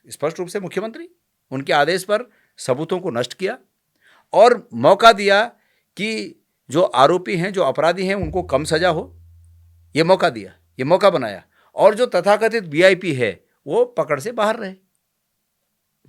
स्पष्ट रूप से मुख्यमंत्री उनके आदेश पर, सबूतों को नष्ट किया और मौका दिया कि जो आरोपी हैं, जो अपराधी हैं, उनको कम सजा हो। ये मौका दिया, ये मौका बनाया। और जो तथाकथित वीआईपी है वो पकड़ से बाहर रहे।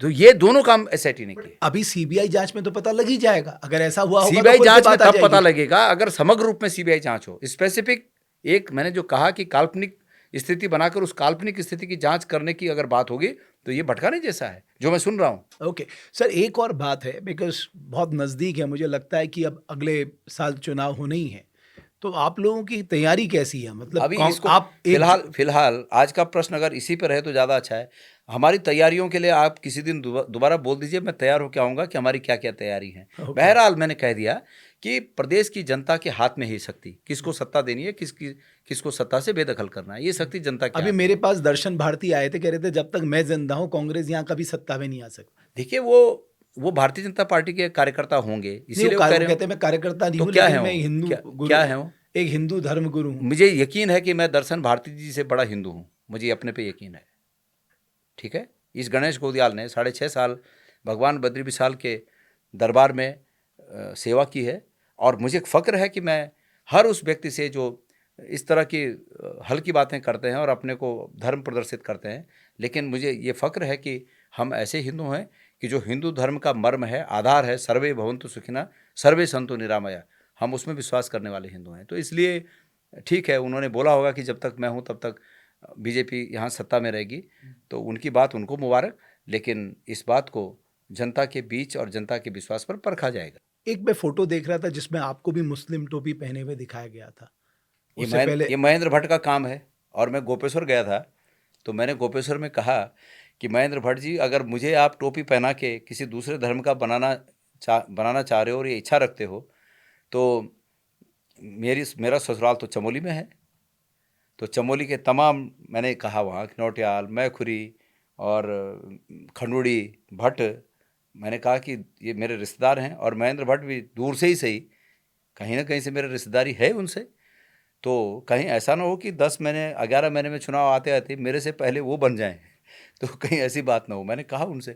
तो ये दोनों काम एसआईटी ने किए। अभी सीबीआई जांच में तो पता लग ही जाएगा, अगर ऐसा हुआ होगा। सीबीआई जांच में तब पता लगेगा अगर समग्र रूप में सीबीआई जांच हो। स्पेसिफिक एक मैंने जो कहा कि काल्पनिक स्थिति बनाकर उस काल्पनिक स्थिति की जांच करने की अगर बात होगी तो ये भटकाने जैसा है जो मैं सुन रहा हूं। ओके सर, एक और बात है, बिकॉज बहुत नज़दीक है, मुझे लगता है कि अब अगले साल चुनाव होने ही है, तो आप लोगों की तैयारी कैसी है? मतलब अभी इसको आप फिलहाल आज का प्रश्न अगर इसी पर है तो ज़्यादा अच्छा है। हमारी तैयारियों के लिए आप किसी दिन दोबारा बोल दीजिए, मैं तैयार होकर आऊँगा कि हमारी क्या क्या तैयारी है। बहरहाल मैंने कह दिया कि प्रदेश की जनता के हाथ में ही शक्ति, किसको सत्ता देनी है, किसको सत्ता से बेदखल करना है, ये शक्ति जनता की। अभी मेरे पास दर्शन भारती आए थे, कह रहे थे जब तक मैं जिंदा हूँ कांग्रेस यहाँ कभी सत्ता में नहीं आ सकता। देखिए वो भारतीय जनता पार्टी के कार्यकर्ता होंगे, इसीलिए कहते हैं मैं कार्यकर्ता नहीं हूँ, लेकिन मैं हिंदू, क्या है, एक हिंदू धर्म गुरु हूँ। मुझे यकीन है कि मैं दर्शन भारती जी से बड़ा हिंदू हूँ, मुझे अपने पे यकीन है। ठीक है, इस गणेश गोदियाल ने 6.5 साल भगवान बद्री विशाल के दरबार में सेवा की है और मुझे फ़ख्र है कि मैं हर उस व्यक्ति से जो इस तरह की हल्की बातें करते हैं और अपने को धर्म प्रदर्शित करते हैं, लेकिन मुझे ये फ़ख्र है कि हम ऐसे हिंदू हैं कि जो हिंदू धर्म का मर्म है, आधार है, सर्वे भवन्तु सुखिनः सर्वे सन्तु निरामया, हम उसमें विश्वास करने वाले हिंदू हैं। तो इसलिए ठीक है, उन्होंने बोला होगा कि जब तक मैं हूँ तब तक बीजेपी यहाँ सत्ता में रहेगी, तो उनकी बात उनको मुबारक, लेकिन इस बात को जनता के बीच और जनता के विश्वास पर परखा जाएगा। एक मैं फोटो देख रहा था जिसमें आपको भी मुस्लिम टोपी पहने हुए दिखाया गया था। उससे पहले ये महेंद्र भट्ट का काम है। और मैं गोपेश्वर गया था, तो मैंने गोपेश्वर में कहा कि महेंद्र भट्ट जी, अगर मुझे आप टोपी पहना के किसी दूसरे धर्म का बनाना चाह रहे हो और ये इच्छा रखते हो, तो मेरा ससुराल तो चमोली में है। तो चमोली के तमाम, मैंने कहा वहाँ नौटियाल, मैखुरी और खंडूड़ी भट्ट, मैंने कहा कि ये मेरे रिश्तेदार हैं, और महेंद्र भट्ट भी दूर से ही सही, कहीं ना कहीं से मेरी रिश्तेदारी है उनसे। तो कहीं ऐसा ना हो कि 10 महीने 11 महीने में चुनाव आते आते मेरे से पहले वो बन जाएं, तो कहीं ऐसी बात ना हो। मैंने कहा उनसे,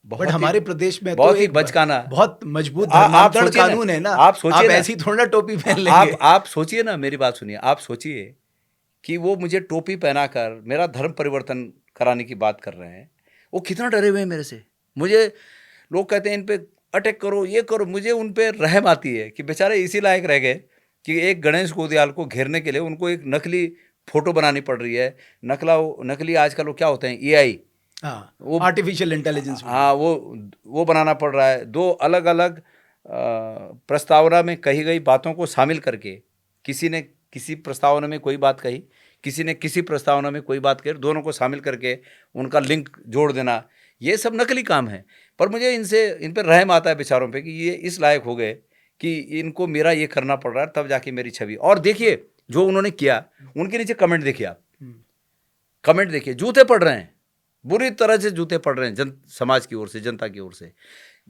बट हमारे प्रदेश में बहुत तो ही एक बचकाना, बहुत मजबूत आप धर्मांतरण सोचिए ना, कानून है ना। आप सोचिए ना, ऐसी थोड़ा ना टोपी पहन लेंगे। आप सोचिए ना, मेरी बात सुनिए, आप सोचिए कि वो मुझे टोपी पहनाकर मेरा धर्म परिवर्तन कराने की बात कर रहे हैं। वो कितना डरे हुए हैं मेरे से। मुझे लोग कहते हैं इन पे अटैक करो, ये करो, मुझे उन पे रहम आती है कि बेचारे इसी लायक रह गए कि एक गणेश गोदियाल को घेरने के लिए उनको एक नकली फोटो बनानी पड़ रही है। नकली आजकल वो क्या होते हैं, एआई, हाँ, वो आर्टिफिशियल इंटेलिजेंस। हाँ, वो बनाना पड़ रहा है। 2 अलग अलग प्रस्तावना में कही गई बातों को शामिल करके, किसी ने किसी प्रस्तावना में कोई बात कही, किसी ने किसी प्रस्तावना में कोई बात कही, दोनों को शामिल करके उनका लिंक जोड़ देना, ये सब नकली काम है। पर मुझे इन पर रहम आता है बेचारों पे कि ये इस लायक हो गए कि इनको मेरा ये करना पड़ रहा है, तब जाके मेरी छवि। और देखिए जो उन्होंने किया, उनके नीचे कमेंट देखिए आप, कमेंट देखिए, जूते पड़ रहे हैं, बुरी तरह से जूते पड़ रहे हैं समाज की ओर से, जनता की ओर से।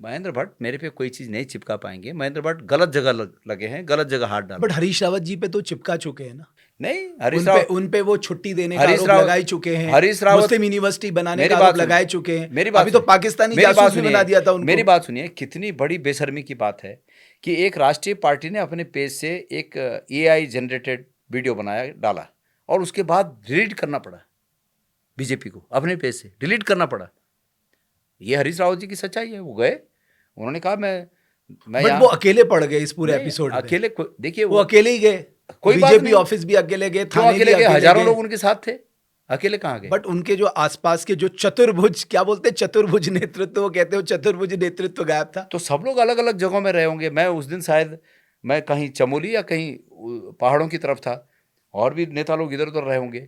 महेंद्र भट्ट मेरे पे कोई चीज़ नहीं चिपका पाएंगे। महेंद्र भट्ट गलत जगह लगे हैं, गलत जगह हाथ डाल। बट हरीश रावत जी पे तो चिपका चुके हैं ना। नहीं, हरीश रावत उन पे वो छुट्टी देने का आरोप लगाए चुके हैं। हरीश रावत मुस्लिम यूनिवर्सिटी बनाने का आरोप लगाए चुके हैं। मेरी बात, अभी तो पाकिस्तानी जासूस भी बना दिया था उनको। मेरी बात सुनिए, कितनी बड़ी बेशर्मी की बात है कि एक राष्ट्रीय पार्टी ने अपने पेज से एक एआई जनरेटेड वीडियो बनाया, डाला, और उसके बाद डिलीट करना पड़ा बीजेपी को, अपने पेज से डिलीट करना पड़ा। ये हरीश रावत जी की सच्चाई है। वो गए, उन्होंने कहा मैं बट वो अकेले पड़ गए इस पूरे एपिसोड में। अकेले, देखिए वो अकेले ही गए, कोई बीजेपी ऑफिस भी अकेले गए, थाने अकेले गए, हजारों लोग उनके साथ थे, अकेले कहाँ गए। बट उनके जो आसपास के जो चतुर्भुज, क्या बोलते हैं, चतुर्भुज नेतृत्व, वो कहते हो चतुर्भुज नेतृत्व गायब था। तो सब लोग अलग अलग जगहों में रहे होंगे। मैं उस दिन शायद मैं कहीं चमोली या कहीं पहाड़ों की तरफ था, और भी नेता लोग इधर उधर रहे होंगे।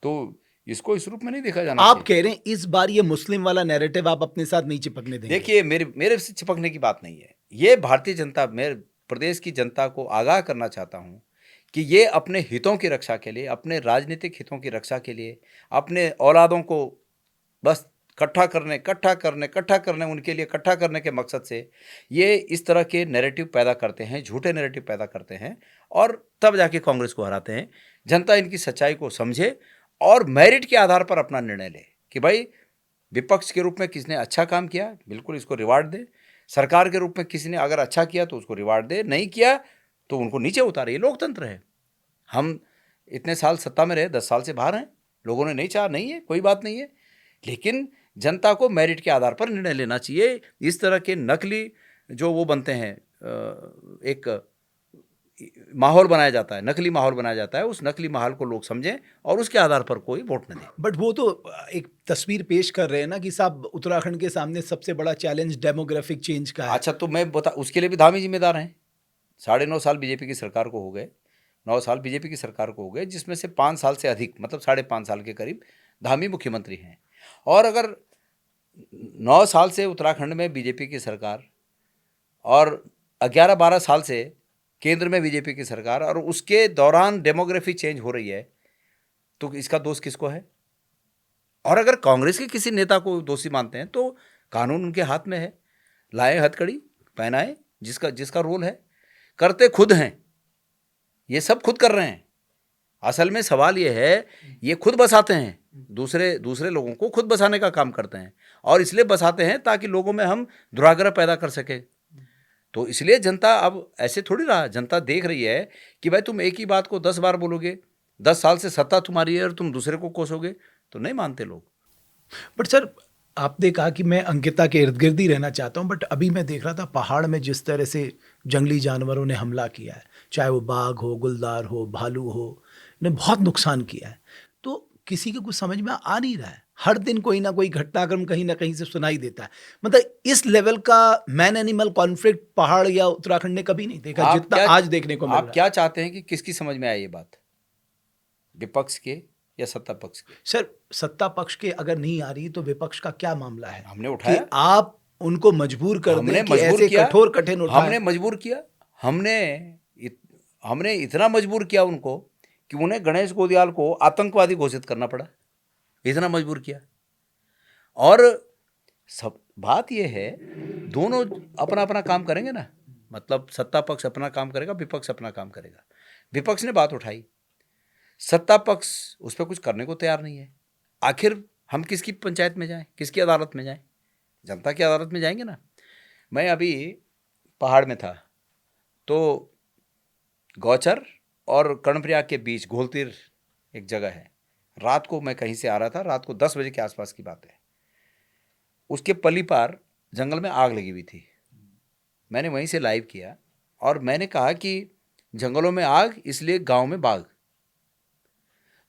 तो इसको इस रूप में नहीं देखा जाना। आप कह रहे हैं इस बार ये मुस्लिम वाला नैरेटिव आप अपने साथ नहीं चिपकने देंगे। देखिए, मेरे से चिपकने की बात नहीं है। ये भारतीय जनता, मेरे प्रदेश की जनता को आगाह करना चाहता हूँ कि ये अपने हितों की रक्षा के लिए, अपने राजनीतिक हितों की रक्षा के लिए, अपने औलादों को बस इकट्ठा करने, उनके लिए इकट्ठा करने के मकसद से ये इस तरह के नैरेटिव पैदा करते हैं, झूठे नैरेटिव पैदा करते हैं, और तब जाके कांग्रेस को हराते हैं। जनता इनकी सच्चाई को समझे और मेरिट के आधार पर अपना निर्णय ले कि भाई विपक्ष के रूप में किसने अच्छा काम किया, बिल्कुल इसको रिवार्ड दे। सरकार के रूप में किसी ने अगर अच्छा किया तो उसको रिवार्ड दे, नहीं किया तो उनको नीचे उतारे। ये लोकतंत्र है। हम इतने साल सत्ता में रहे, 10 साल से बाहर हैं, लोगों ने नहीं चाहा, नहीं है, कोई बात नहीं है, लेकिन जनता को मेरिट के आधार पर निर्णय लेना चाहिए। इस तरह के नकली जो वो बनते हैं, एक माहौल बनाया जाता है, नकली माहौल बनाया जाता है, उस नकली माहौल को लोग समझें और उसके आधार पर कोई वोट न दें। बट वो तो एक तस्वीर पेश कर रहे हैं ना कि साहब उत्तराखंड के सामने सबसे बड़ा चैलेंज डेमोग्राफिक चेंज का है। अच्छा, तो मैं बता, उसके लिए भी धामी जिम्मेदार हैं। 9.5 साल बीजेपी की सरकार को हो गए, 9 साल बीजेपी की सरकार को हो गए, जिसमें से 5 साल से अधिक, मतलब 5.5 साल के करीब धामी मुख्यमंत्री हैं। और अगर 9 साल से उत्तराखंड में बीजेपी की सरकार और 11-12 साल से केंद्र में बीजेपी की सरकार, और उसके दौरान डेमोग्राफी चेंज हो रही है, तो इसका दोष किसको है? और अगर कांग्रेस के किसी नेता को दोषी मानते हैं तो कानून उनके हाथ में है, लाए हथकड़ी पहनाए, जिसका रोल है। करते खुद हैं, ये सब खुद कर रहे हैं। असल में सवाल ये है, ये खुद बसाते हैं, दूसरे लोगों को खुद बसाने का काम करते हैं, और इसलिए बसाते हैं ताकि लोगों में हम दुराग्रह पैदा कर सके। तो इसलिए जनता अब ऐसे थोड़ी रहा, जनता देख रही है कि भाई तुम एक ही बात को 10 बार बोलोगे, 10 साल से सत्ता तुम्हारी है और तुम दूसरे को कोसोगे, तो नहीं मानते लोग। बट सर, आपने कहा कि मैं अंकिता के इर्द गिर्द ही रहना चाहता हूँ, बट अभी मैं देख रहा था पहाड़ में जिस तरह से जंगली जानवरों ने हमला किया है, चाहे वो बाघ हो, गुलदार हो, भालू हो, ने बहुत नुकसान किया है। तो किसी को कुछ समझ में आ नहीं रहा है। हर दिन कोई ना कोई घटनाक्रम कहीं ना कहीं से सुनाई देता है। मतलब इस लेवल का मैन एनिमल कॉन्फ्लिक्ट पहाड़ या उत्तराखंड ने कभी नहीं देखा जितना आज देखने को मिल रहा आप है। क्या चाहते हैं कि किसकी समझ में आए ये बात, विपक्ष के या सत्ता पक्ष के? सर, सत्ता पक्ष के अगर नहीं आ रही तो विपक्ष का क्या मामला है हमने कि उठाया, आप उनको मजबूर कर हमने दें कि मजबूर ऐसे किया, कठोर कठिन उठाएं। हमने मजबूर किया, हमने इतना मजबूर किया उनको कि उन्हें गणेश गोदियाल को आतंकवादी घोषित करना पड़ा, इतना मजबूर किया। और सब बात यह है, दोनों अपना अपना काम करेंगे ना, मतलब सत्ता पक्ष अपना काम करेगा, विपक्ष अपना काम करेगा। विपक्ष ने बात उठाई, सत्ता पक्ष उस पर कुछ करने को तैयार नहीं है। आखिर हम किसकी पंचायत में जाएं, किसकी अदालत में जाएं? जनता की अदालत में जाएंगे ना। मैं अभी पहाड़ में था, तो गौचर और कर्णप्रयाग के बीच घोलतीर एक जगह है। रात को मैं कहीं से आ रहा था, रात को 10 बजे के आसपास की बात है। उसके पली पार जंगल में आग लगी हुई थी। मैंने वहीं से लाइव किया और मैंने कहा कि जंगलों में आग, इसलिए गांव में बाघ।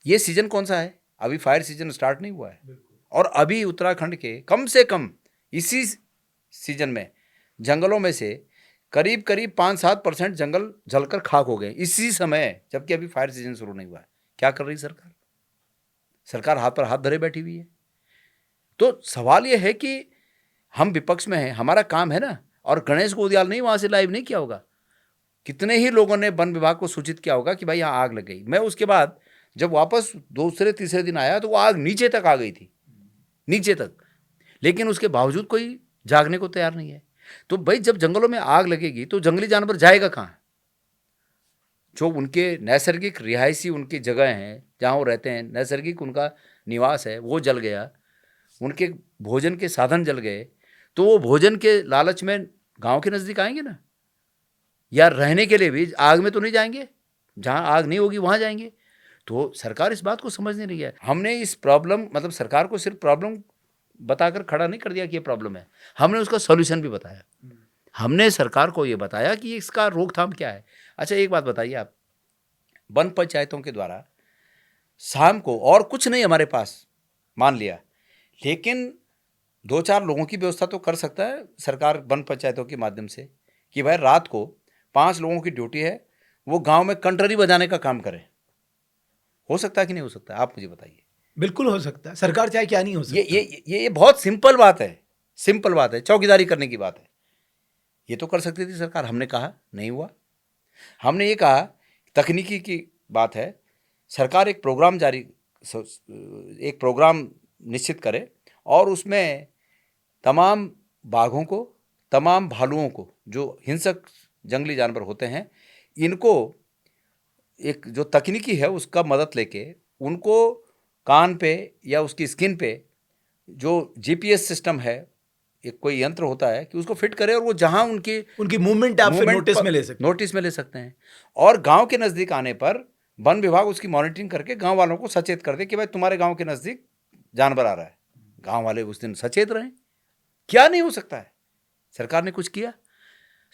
ये सीजन कौन सा है? अभी फायर सीजन स्टार्ट नहीं हुआ है। और अभी उत्तराखंड के कम से कम इसी सीजन में जंगलों में से करीब करीब 5-7% जंगल जलकर खाक हो गए इसी समय, जबकि अभी फायर सीजन शुरू नहीं हुआ है। क्या कर रही सरकार? सरकार हाथ पर हाथ धरे बैठी हुई है। तो सवाल यह है कि हम विपक्ष में हैं, हमारा काम है ना। और गणेश गोदियाल नहीं वहां से लाइव नहीं किया होगा, कितने ही लोगों ने वन विभाग को सूचित किया होगा कि भाई यहाँ आग लग गई। मैं उसके बाद जब वापस दूसरे तीसरे दिन आया तो वो आग नीचे तक आ गई थी, नीचे तक। लेकिन उसके बावजूद कोई जागने को तैयार नहीं है। तो भाई जब जंगलों में आग लगेगी तो जंगली जानवर जाएगा कहाँ? जो उनके नैसर्गिक रिहायशी उनकी जगह हैं, जहाँ वो रहते हैं, नैसर्गिक उनका निवास है, वो जल गया। उनके भोजन के साधन जल गए, तो वो भोजन के लालच में गांव के नज़दीक आएंगे ना, या रहने के लिए भी आग में तो नहीं जाएंगे, जहाँ आग नहीं होगी वहाँ जाएंगे। तो सरकार इस बात को समझ नहीं रही है। हमने इस प्रॉब्लम, मतलब सरकार को सिर्फ प्रॉब्लम बताकर खड़ा नहीं कर दिया कि ये प्रॉब्लम है, हमने उसका सॉल्यूशन भी बताया। हमने सरकार को ये बताया कि इसका रोकथाम क्या है। अच्छा एक बात बताइए आप, वन पंचायतों के द्वारा शाम को और कुछ नहीं हमारे पास, मान लिया, लेकिन 2-4 लोगों की व्यवस्था तो कर सकता है सरकार वन पंचायतों के माध्यम से, कि भाई रात को 5 लोगों की ड्यूटी है, वो गांव में कंटरी बजाने का काम करें। हो सकता है कि नहीं हो सकता? आप मुझे बताइए। बिल्कुल हो सकता है, सरकार चाहे क्या नहीं हो सकता। ये बहुत सिंपल बात है, सिंपल बात है, चौकीदारी करने की बात है। ये तो कर सकती थी सरकार, हमने कहा नहीं हुआ। हमने ये कहा तकनीकी की बात है, सरकार एक प्रोग्राम निश्चित करे और उसमें तमाम बाघों को, तमाम भालुओं को, जो हिंसक जंगली जानवर होते हैं, इनको एक जो तकनीकी है उसका मदद लेके उनको कान पे या उसकी स्किन पे जो जीपीएस सिस्टम है, एक कोई यंत्र होता है, कि उसको फिट करे और वो जहां उनकी मूवमेंट आप फिर नोटिस में ले सकते हैं। और गांव के नज़दीक आने पर वन विभाग उसकी मॉनिटरिंग करके गांव वालों को सचेत कर दे कि भाई तुम्हारे गांव के नज़दीक जानवर आ रहा है। गांव वाले उस दिन सचेत रहें। क्या नहीं हो सकता है? सरकार ने कुछ किया।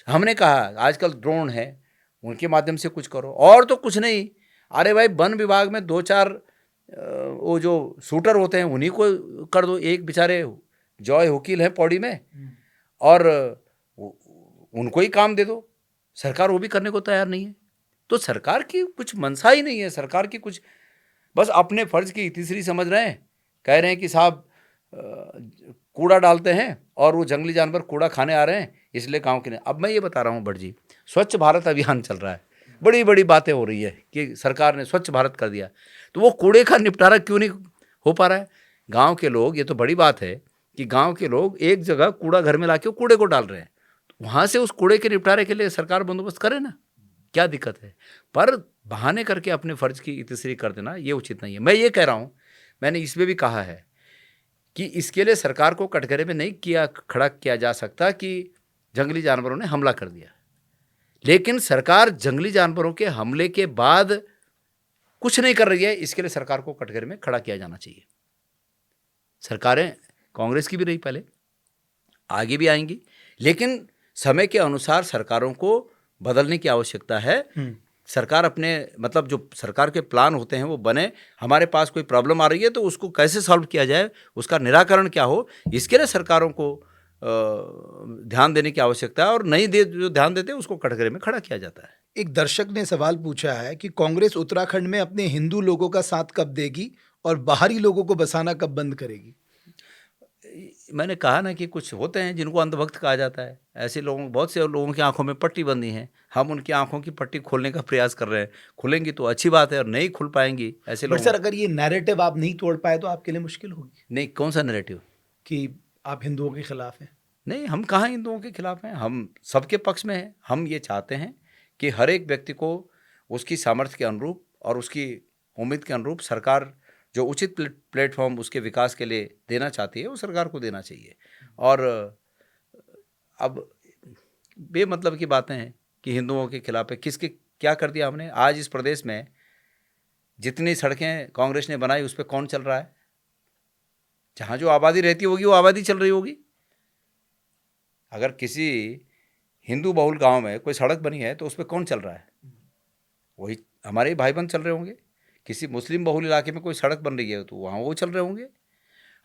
हमने कहा आजकल ड्रोन है, उनके माध्यम से कुछ करो, और तो कुछ नहीं। अरे भाई वन विभाग में 2-4 वो जो शूटर होते हैं उन्हीं को कर दो। एक बेचारे जॉय वकील है पौड़ी में, और उनको ही काम दे दो। सरकार वो भी करने को तैयार नहीं है। तो सरकार की कुछ मनसा ही नहीं है। सरकार की कुछ बस अपने फर्ज की तीसरी समझ रहे हैं, कह रहे हैं कि साहब कूड़ा डालते हैं और वो जंगली जानवर कूड़ा खाने आ रहे हैं, इसलिए गांव के नहीं। अब मैं ये बता रहा हूँ भट्ट जी, स्वच्छ भारत अभियान चल रहा है, बड़ी बड़ी बातें हो रही है कि सरकार ने स्वच्छ भारत कर दिया, तो वो कूड़े का निपटारा क्यों नहीं हो पा रहा है? गांव के लोग, ये तो बड़ी बात है कि गांव के लोग एक जगह कूड़ा घर में लाके कूड़े को डाल रहे हैं, वहाँ से उस कूड़े के निपटारे के लिए सरकार बंदोबस्त करे ना, क्या दिक्कत है? पर बहाने करके अपने फर्ज की इतनी कर देना ये उचित नहीं है। मैं ये कह रहा हूँ, मैंने इसमें भी कहा है कि इसके लिए सरकार को कटघरे में नहीं खड़ा किया जा सकता कि जंगली जानवरों ने हमला कर दिया। लेकिन सरकार जंगली जानवरों के हमले के बाद कुछ नहीं कर रही है, इसके लिए सरकार को कटघरे में खड़ा किया जाना चाहिए। सरकारें कांग्रेस की भी रही पहले, आगे भी आएंगी, लेकिन समय के अनुसार सरकारों को बदलने की आवश्यकता है। सरकार अपने मतलब जो सरकार के प्लान होते हैं वो बने। हमारे पास कोई प्रॉब्लम आ रही है तो उसको कैसे सॉल्व किया जाए, उसका निराकरण क्या हो, इसके लिए सरकारों को ध्यान देने की आवश्यकता है। और नहीं दे जो ध्यान देते हैं उसको कटघरे में खड़ा किया जाता है। एक दर्शक ने सवाल पूछा है कि कांग्रेस उत्तराखंड में अपने हिंदू लोगों का साथ कब देगी और बाहरी लोगों को बसाना कब बंद करेगी? मैंने कहा ना कि कुछ होते हैं जिनको अंधभक्त कहा जाता है। ऐसे लोगों, बहुत से लोगों की आंखों में पट्टी बंधी है। हम उनकी आंखों की पट्टी खोलने का प्रयास कर रहे हैं। खुलेंगी तो अच्छी बात है, और नहीं खुल पाएंगी ऐसे बट लोग। सर, अगर ये नैरेटिव आप नहीं तोड़ पाए तो आपके लिए मुश्किल होगी नहीं, कौन सा नैरेटिव? कि आप हिंदुओं के खिलाफ हैं। नहीं, हम कहाँ हिंदुओं के खिलाफ हैं, हम सबके पक्ष में हैं। हम ये चाहते हैं कि हर एक व्यक्ति को उसकी सामर्थ्य के अनुरूप और उसकी उम्मीद के अनुरूप सरकार जो उचित प्लेटफॉर्म उसके विकास के लिए देना चाहती है वो सरकार को देना चाहिए। और अब बेमतलब की बातें हैं कि हिंदुओं के खिलाफ है, किसके क्या कर दिया हमने। आज इस प्रदेश में जितनी सड़कें कांग्रेस ने बनाई उस पर कौन चल रहा है? जहाँ जो आबादी रहती होगी वो आबादी चल रही होगी। अगर किसी हिंदू बहुल गांव में कोई सड़क बनी है तो उस पर कौन चल रहा है? वही हमारे भाई बंद चल रहे होंगे। किसी मुस्लिम बहुल इलाके में कोई सड़क बन रही है तो वहाँ वो चल रहे होंगे।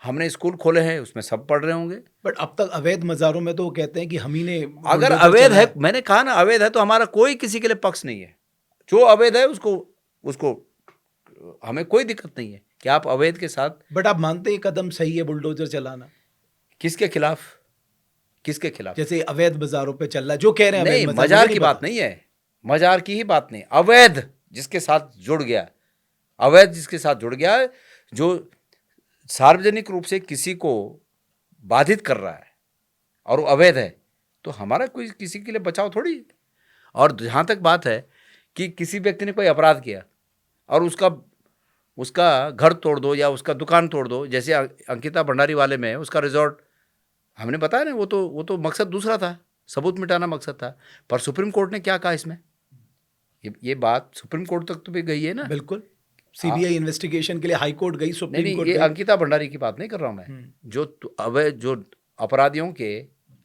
हमने स्कूल खोले हैं उसमें सब पढ़ रहे होंगे। बट अब तक अवैध मज़ारों में तो वो कहते हैं कि हम ही ने अगर अवैध है, मैंने कहा ना अवैध है, तो हमारा कोई किसी के लिए पक्ष नहीं है। जो अवैध है उसको हमें कोई दिक्कत नहीं है कि आप अवैध के साथ। बट आप मानते हैं कदम सही है बुलडोजर चलाना? किसके खिलाफ? किसके खिलाफ? जैसे अवैध बाजारों पे चल रहा है जो कह रहे हैं नहीं, मजार की बात नहीं है, मजार की ही बात नहीं। अवैध जिसके साथ जुड़ गया, अवैध जिसके साथ जुड़ गया, जो सार्वजनिक रूप से किसी को बाधित कर रहा है और वो अवैध है, तो हमारा कोई किसी के लिए बचाव थोड़ी है। और जहाँ तक बात है कि किसी व्यक्ति ने कोई अपराध किया और उसका घर तोड़ दो या उसका दुकान तोड़ दो, जैसे अंकिता भंडारी वाले में उसका रिजॉर्ट हमने बताया ना, वो तो मकसद दूसरा था, सबूत मिटाना मकसद था। पर सुप्रीम कोर्ट ने क्या कहा इसमें? ये बात सुप्रीम कोर्ट तक तो भी गई है ना। बिल्कुल, सीबीआई इन्वेस्टिगेशन के लिए हाई कोर्ट गई, सुप्रीम कोर्ट ये गई। अंकिता भंडारी की बात नहीं कर रहा हूं मैं। जो अपराधियों के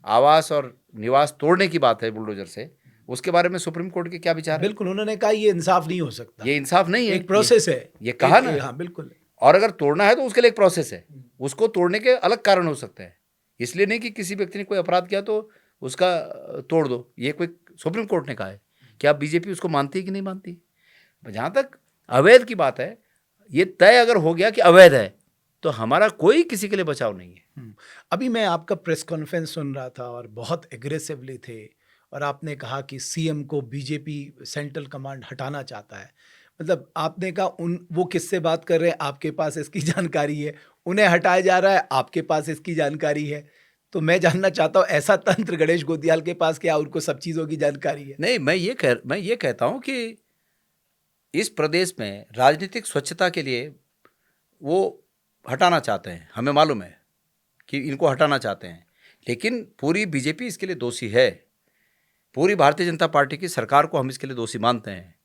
आवास और निवास तोड़ने की बात है बुलडोजर से, उसके बारे में सुप्रीम कोर्ट के क्या विचार है? बिल्कुल, उन्होंने कहा ये इंसाफ नहीं हो सकता, ये इंसाफ नहीं है, एक प्रोसेस है। ये कहा ना। हाँ बिल्कुल। और अगर तोड़ना है तो उसके लिए एक प्रोसेस है, उसको तोड़ने के अलग कारण हो सकते हैं। इसलिए नहीं कि किसी व्यक्ति ने कोई अपराध किया तो उसका तोड़ दो, ये कोई सुप्रीम कोर्ट ने कहा है। क्या बीजेपी उसको मानती है कि नहीं मानती? जहाँ तक अवैध की बात है, ये तय अगर हो गया कि अवैध है तो हमारा कोई किसी के लिए बचाव नहीं है। अभी मैं आपका प्रेस कॉन्फ्रेंस सुन रहा था और बहुत एग्रेसिवली थे, और आपने कहा कि सीएम को बीजेपी सेंट्रल कमांड हटाना चाहता है। मतलब आपने कहा वो किससे बात कर रहे हैं, आपके पास इसकी जानकारी है, उन्हें हटाया जा रहा है, आपके पास इसकी जानकारी है। तो मैं जानना चाहता हूँ, ऐसा तंत्र गणेश गोदियाल के पास क्या उनको सब चीज़ों की जानकारी है? नहीं, मैं ये कहता हूँ कि इस प्रदेश में राजनीतिक स्वच्छता के लिए वो हटाना चाहते हैं। हमें मालूम है कि इनको हटाना चाहते हैं, लेकिन पूरी बीजेपी इसके लिए दोषी है। पूरी भारतीय जनता पार्टी की सरकार को हम इसके लिए दोषी मानते हैं।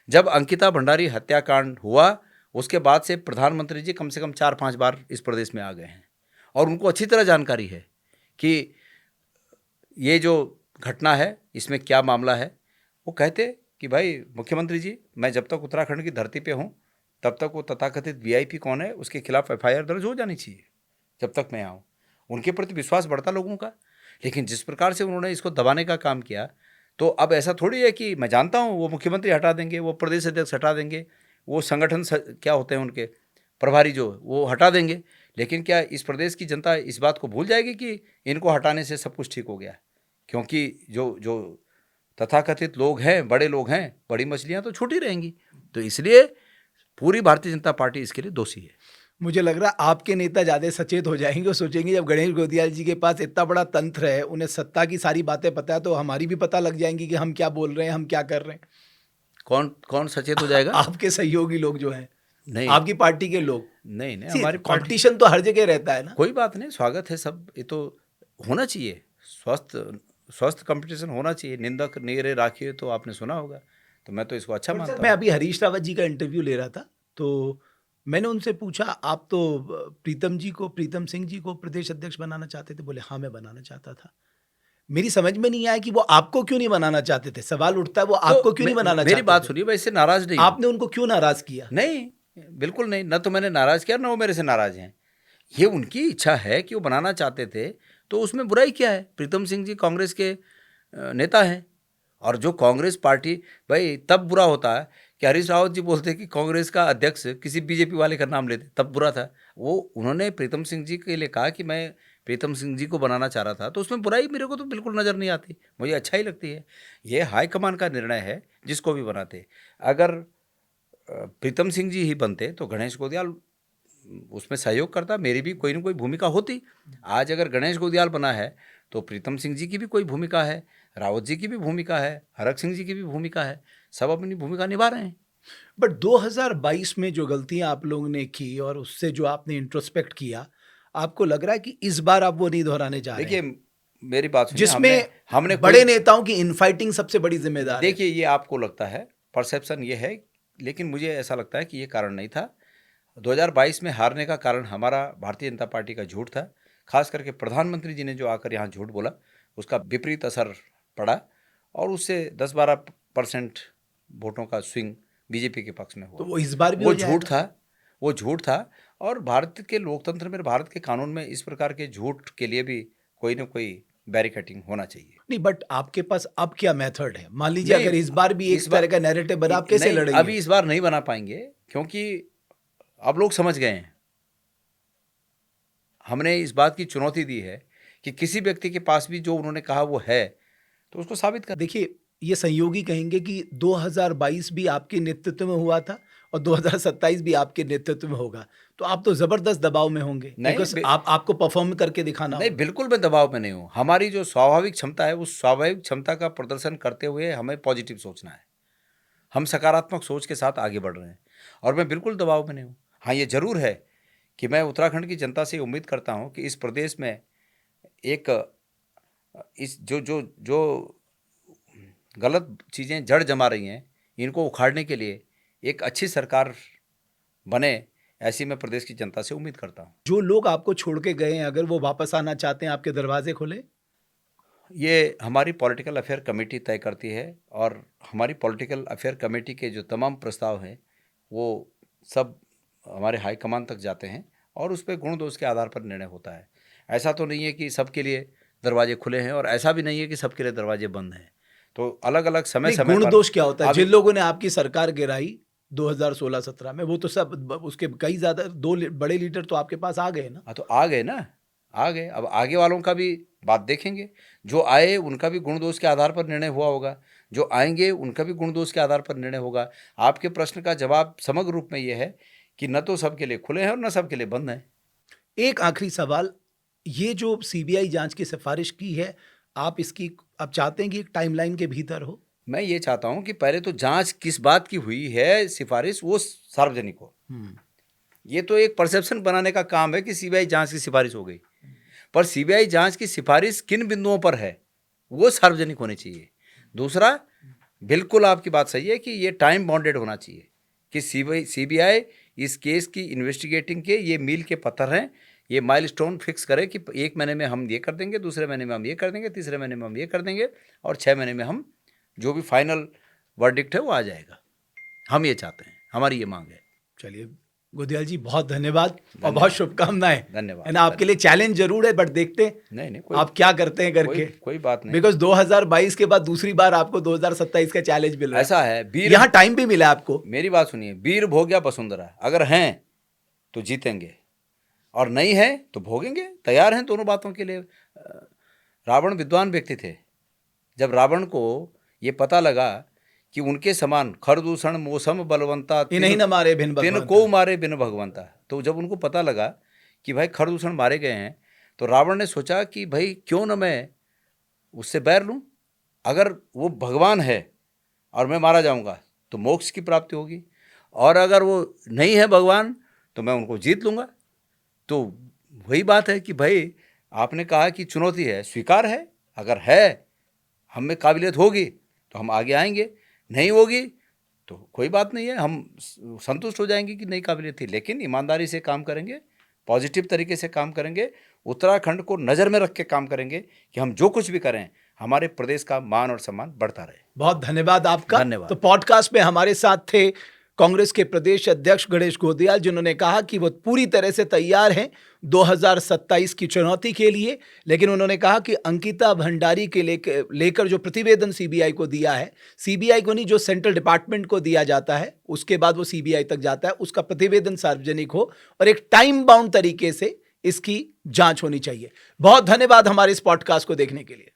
जब अंकिता भंडारी हत्याकांड हुआ उसके बाद से प्रधानमंत्री जी कम से कम 4-5 बार इस प्रदेश में आ गए हैं और उनको अच्छी तरह जानकारी है कि ये जो घटना है इसमें क्या मामला है। वो कहते कि भाई मुख्यमंत्री जी, मैं जब तक उत्तराखंड की धरती पे हूँ तब तक वो तथाकथित वीआईपी कौन है उसके खिलाफ एफआईआर दर्ज हो जानी चाहिए। जब तक मैं आऊँ उनके प्रति विश्वास बढ़ता लोगों का। लेकिन जिस प्रकार से उन्होंने इसको दबाने का काम किया, तो अब ऐसा थोड़ी है कि मैं जानता हूँ वो मुख्यमंत्री हटा देंगे, वो प्रदेश अध्यक्ष हटा देंगे, वो संगठन क्या होते हैं उनके प्रभारी जो वो हटा देंगे। लेकिन क्या इस प्रदेश की जनता इस बात को भूल जाएगी कि इनको हटाने से सब कुछ ठीक हो गया? क्योंकि जो तथाकथित लोग हैं, बड़े लोग हैं, बड़ी मछलियाँ तो छूटी रहेंगी। तो इसलिए पूरी भारतीय जनता पार्टी इसके लिए दोषी है। मुझे लग रहा है आपके नेता ज़्यादा सचेत हो जाएंगे और सोचेंगे जब गणेश गोदियाल जी के पास इतना बड़ा तंत्र है, उन्हें सत्ता की सारी बातें पता है, तो हमारी भी पता लग जाएंगी कि हम क्या बोल रहे हैं, हम क्या कर रहे हैं। कौन सचेत हो जाएगा? आपके सहयोगी लोग जो हैं, नहीं, आपकी पार्टी के लोग। नहीं, हमारी कंपटीशन तो हर जगह रहता है ना। कोई बात नहीं, स्वागत है सब, ये तो होना चाहिए। स्वस्थ स्वस्थ कंपटीशन होना चाहिए। निंदक नीरे राखिए, तो आपने सुना होगा। तो मैं तो इसको अच्छा बट मानता सर हूँ। मैं अभी हरीश रावत जी का इंटरव्यू ले रहा था, तो मैंने उनसे पूछा आप तो प्रीतम सिंह जी को प्रदेश अध्यक्ष बनाना चाहते थे? बोले हाँ मैं बनाना चाहता था। मेरी समझ में नहीं आया कि वो आपको क्यों नहीं बनाना चाहते थे। सवाल उठता है वो आपको तो क्यों नहीं बनाना मेरी चाहते बात थे? सुनिए, मैं इससे नाराज नहीं हूँ। आपने उनको क्यों नाराज किया? नहीं, बिल्कुल नहीं। न तो मैंने नाराज किया, न वो मेरे से नाराज हैं। ये उनकी इच्छा है कि वो बनाना चाहते थे, तो उसमें बुराई क्या है? प्रीतम सिंह जी कांग्रेस के नेता हैं, और जो कांग्रेस पार्टी, भाई तब बुरा होता है कि हरीश रावत जी बोलते कि कांग्रेस का अध्यक्ष किसी बीजेपी वाले का नाम लेते, तब बुरा था। वो उन्होंने प्रीतम सिंह जी के लिए कहा कि मैं प्रीतम सिंह जी को बनाना चाह रहा था, तो उसमें बुराई मेरे को तो बिल्कुल नज़र नहीं आती। मुझे अच्छा ही लगती है। ये हाईकमान का निर्णय है, जिसको भी बनाते। अगर प्रीतम सिंह जी ही बनते तो गणेश गोदियाल उसमें सहयोग करता, मेरी भी कोई ना कोई भूमिका होती। आज अगर गणेश गोदियाल बना है तो प्रीतम सिंह जी की भी कोई भूमिका है, रावत जी की भी भूमिका है, हरक सिंह जी की भी भूमिका है। सब अपनी भूमिका निभा रहे हैं। बट 2022 में जो गलतियां आप लोगों ने की और उससे जो आपने इंट्रोस्पेक्ट किया, आपको लग रहा है कि इस बार आप वो नहीं दोहराने जा रहे देखिए, हैं? मेरी बात सुनिए। हमने जिसमें हमने बड़े कोई, नेताओं की इनफाइटिंग सबसे बड़ी जिम्मेदार है। देखिए ये आपको लगता है, परसेप्शन ये है, लेकिन मुझे ऐसा लगता है कि ये कारण नहीं था। 2022 में हारने का कारण हमारा भारतीय जनता पार्टी का झूठ था। खास करके प्रधानमंत्री जी ने जो आकर यहाँ झूठ बोला, उसका विपरीत असर पड़ा, और उससे 10-12% वोटों का स्विंग बीजेपी के पक्ष में तो हुआ। वो इस बार भी वो हो झूठ जाएगा? था, वो झूठ था। और भारत के लोकतंत्र में, भारत के कानून में इस प्रकार के झूठ के लिए भी कोई ना कोई बैरिकेटिंग होना चाहिए। नहीं, बट आपके पास अब क्या मेथड है? मान लीजिए नहीं, अगर इस बार भी इस एक बार तरह का नैरेटिव बना, आप कैसे नहीं, लड़ेंगे? अभी इस बार नहीं बना पाएंगे, क्योंकि अब लोग समझ गए हैं। हमने इस बात की चुनौती दी है कि किसी व्यक्ति के पास भी जो उन्होंने कहा वो है, तो उसको साबित कर। देखिए, ये संयोगी कहेंगे कि 2022 भी आपके नेतृत्व में हुआ था और 2027 भी आपके नेतृत्व में होगा, तो आप तो जबरदस्त दबाव में होंगे, नहीं, बिकॉज आपको परफॉर्म करके दिखाना नहीं, होगा। बिल्कुल मैं दबाव में नहीं हूँ। हमारी जो स्वाभाविक क्षमता है, उस स्वाभाविक क्षमता का प्रदर्शन करते हुए हमें पॉजिटिव सोचना है। हम सकारात्मक सोच के साथ आगे बढ़ रहे हैं, और मैं बिल्कुल दबाव में नहीं हूँ। हाँ, ये जरूर है कि मैं उत्तराखंड की जनता से उम्मीद करता हूँ कि इस प्रदेश में एक इस जो जो जो गलत चीज़ें जड़ जमा रही हैं, इनको उखाड़ने के लिए एक अच्छी सरकार बने, ऐसी मैं प्रदेश की जनता से उम्मीद करता हूँ। जो लोग आपको छोड़ के गए हैं, अगर वो वापस आना चाहते हैं, आपके दरवाजे खुले? ये हमारी पॉलिटिकल अफेयर कमेटी तय करती है, और हमारी पॉलिटिकल अफेयर कमेटी के जो तमाम प्रस्ताव हैं वो सब हमारे हाईकमान तक जाते हैं, और उस पर गुण दोष के आधार पर निर्णय होता है। ऐसा तो नहीं है कि सबके लिए दरवाजे खुले हैं, और ऐसा भी नहीं है कि सबके लिए दरवाजे बंद हैं। तो अलग अलग समय नहीं, समय गुण पर दोष क्या होता है? अभी जिन लोगों ने आपकी सरकार गिराई 2016-17 में, वो तो सब उसके कई ज्यादा बड़े लीडर तो आपके पास आ गए ना। हाँ, तो आ गए ना, आ गए। अब आगे वालों का भी बात देखेंगे। जो आए उनका भी गुण दोष के आधार पर निर्णय हुआ होगा, जो आएंगे उनका भी गुण दोष के आधार पर निर्णय होगा। आपके प्रश्न का जवाब समग्र रूप में ये है कि न तो सबके लिए खुले हैं और न सबके लिए बंद हैं। एक आखिरी सवाल, ये जो सीबीआई जांच की सिफारिश की है, आप चाहते हैं कि एक टाइमलाइन के भीतर हो? मैं ये चाहता हूँ कि पहले तो जांच किस बात की हुई है, सिफारिश, वो सार्वजनिक हो। ये तो एक परसेप्शन बनाने का काम है कि सीबीआई जांच की सिफारिश हो गई, पर सीबीआई जांच की सिफारिश किन बिंदुओं पर है वो सार्वजनिक होनी चाहिए। दूसरा, बिल्कुल आपकी बात सही है कि ये टाइम बाउंडेड होना चाहिए कि सीबीआई इस केस की इन्वेस्टिगेटिंग के ये मील के पत्थर हैं, ये माइलस्टोन फिक्स करे कि 1 महीने में हम ये कर देंगे, दूसरे महीने में हम ये कर देंगे, तीसरे महीने में हम ये कर देंगे, और 6 महीने में हम जो भी फाइनल वर्डिक्ट है वो आ जाएगा। हम ये चाहते हैं, हमारी ये मांग है। चलिए गोदियाल जी, बहुत धन्यवाद और बहुत शुभकामनाएं। धन्यवाद। है ना, आपके लिए चैलेंज जरूर है, बट देखते हैं नहीं, आप क्या करते हैं करके। कोई बात नहीं। बिकॉज 2022 के बाद दूसरी बार आपको 2027 का चैलेंज मिल रहा है। ऐसा है, वीर, यहाँ टाइम भी मिला आपको। मेरी बात सुनिए, वीर भोग्या वसुंधरा, अगर हैं तो जीतेंगे, और नहीं है तो भोगेंगे। तैयार हैं दोनों बातों के लिए। रावण विद्वान व्यक्ति थे। जब रावण को ये पता लगा कि उनके समान खरदूषण मौसम बलवंता इन्हीं न मारे भिन्न तिन भगवंता। को मारे बिन भगवंता, तो जब उनको पता लगा कि भाई खरदूषण मारे गए हैं, तो रावण ने सोचा कि भाई क्यों न मैं उससे बैर लूं। अगर वो भगवान है और मैं मारा जाऊंगा तो मोक्ष की प्राप्ति होगी, और अगर वो नहीं है भगवान तो मैं उनको जीत लूंगा। तो वही बात है कि भाई आपने कहा कि चुनौती है, स्वीकार है। अगर है हम में काबिलियत होगी तो हम आगे आएंगे, नहीं होगी तो कोई बात नहीं है, हम संतुष्ट हो जाएंगे कि नहीं काबिलियत थी, लेकिन ईमानदारी से काम करेंगे, पॉजिटिव तरीके से काम करेंगे, उत्तराखंड को नज़र में रख के काम करेंगे कि हम जो कुछ भी करें हमारे प्रदेश का मान और सम्मान बढ़ता रहे। बहुत धन्यवाद आपका। धन्यवाद। तो पॉडकास्ट में हमारे साथ थे कांग्रेस के प्रदेश अध्यक्ष गणेश गोदियाल, जिन्होंने कहा कि वो पूरी तरह से तैयार हैं 2027 की चुनौती के लिए, लेकिन उन्होंने कहा कि अंकिता भंडारी के लेकर जो प्रतिवेदन सीबीआई को दिया है, सीबीआई को नहीं, जो सेंट्रल डिपार्टमेंट को दिया जाता है उसके बाद वो सीबीआई तक जाता है, उसका प्रतिवेदन सार्वजनिक हो और एक टाइम बाउंड तरीके से इसकी जांच होनी चाहिए। बहुत धन्यवाद हमारे इस पॉडकास्ट को देखने के लिए।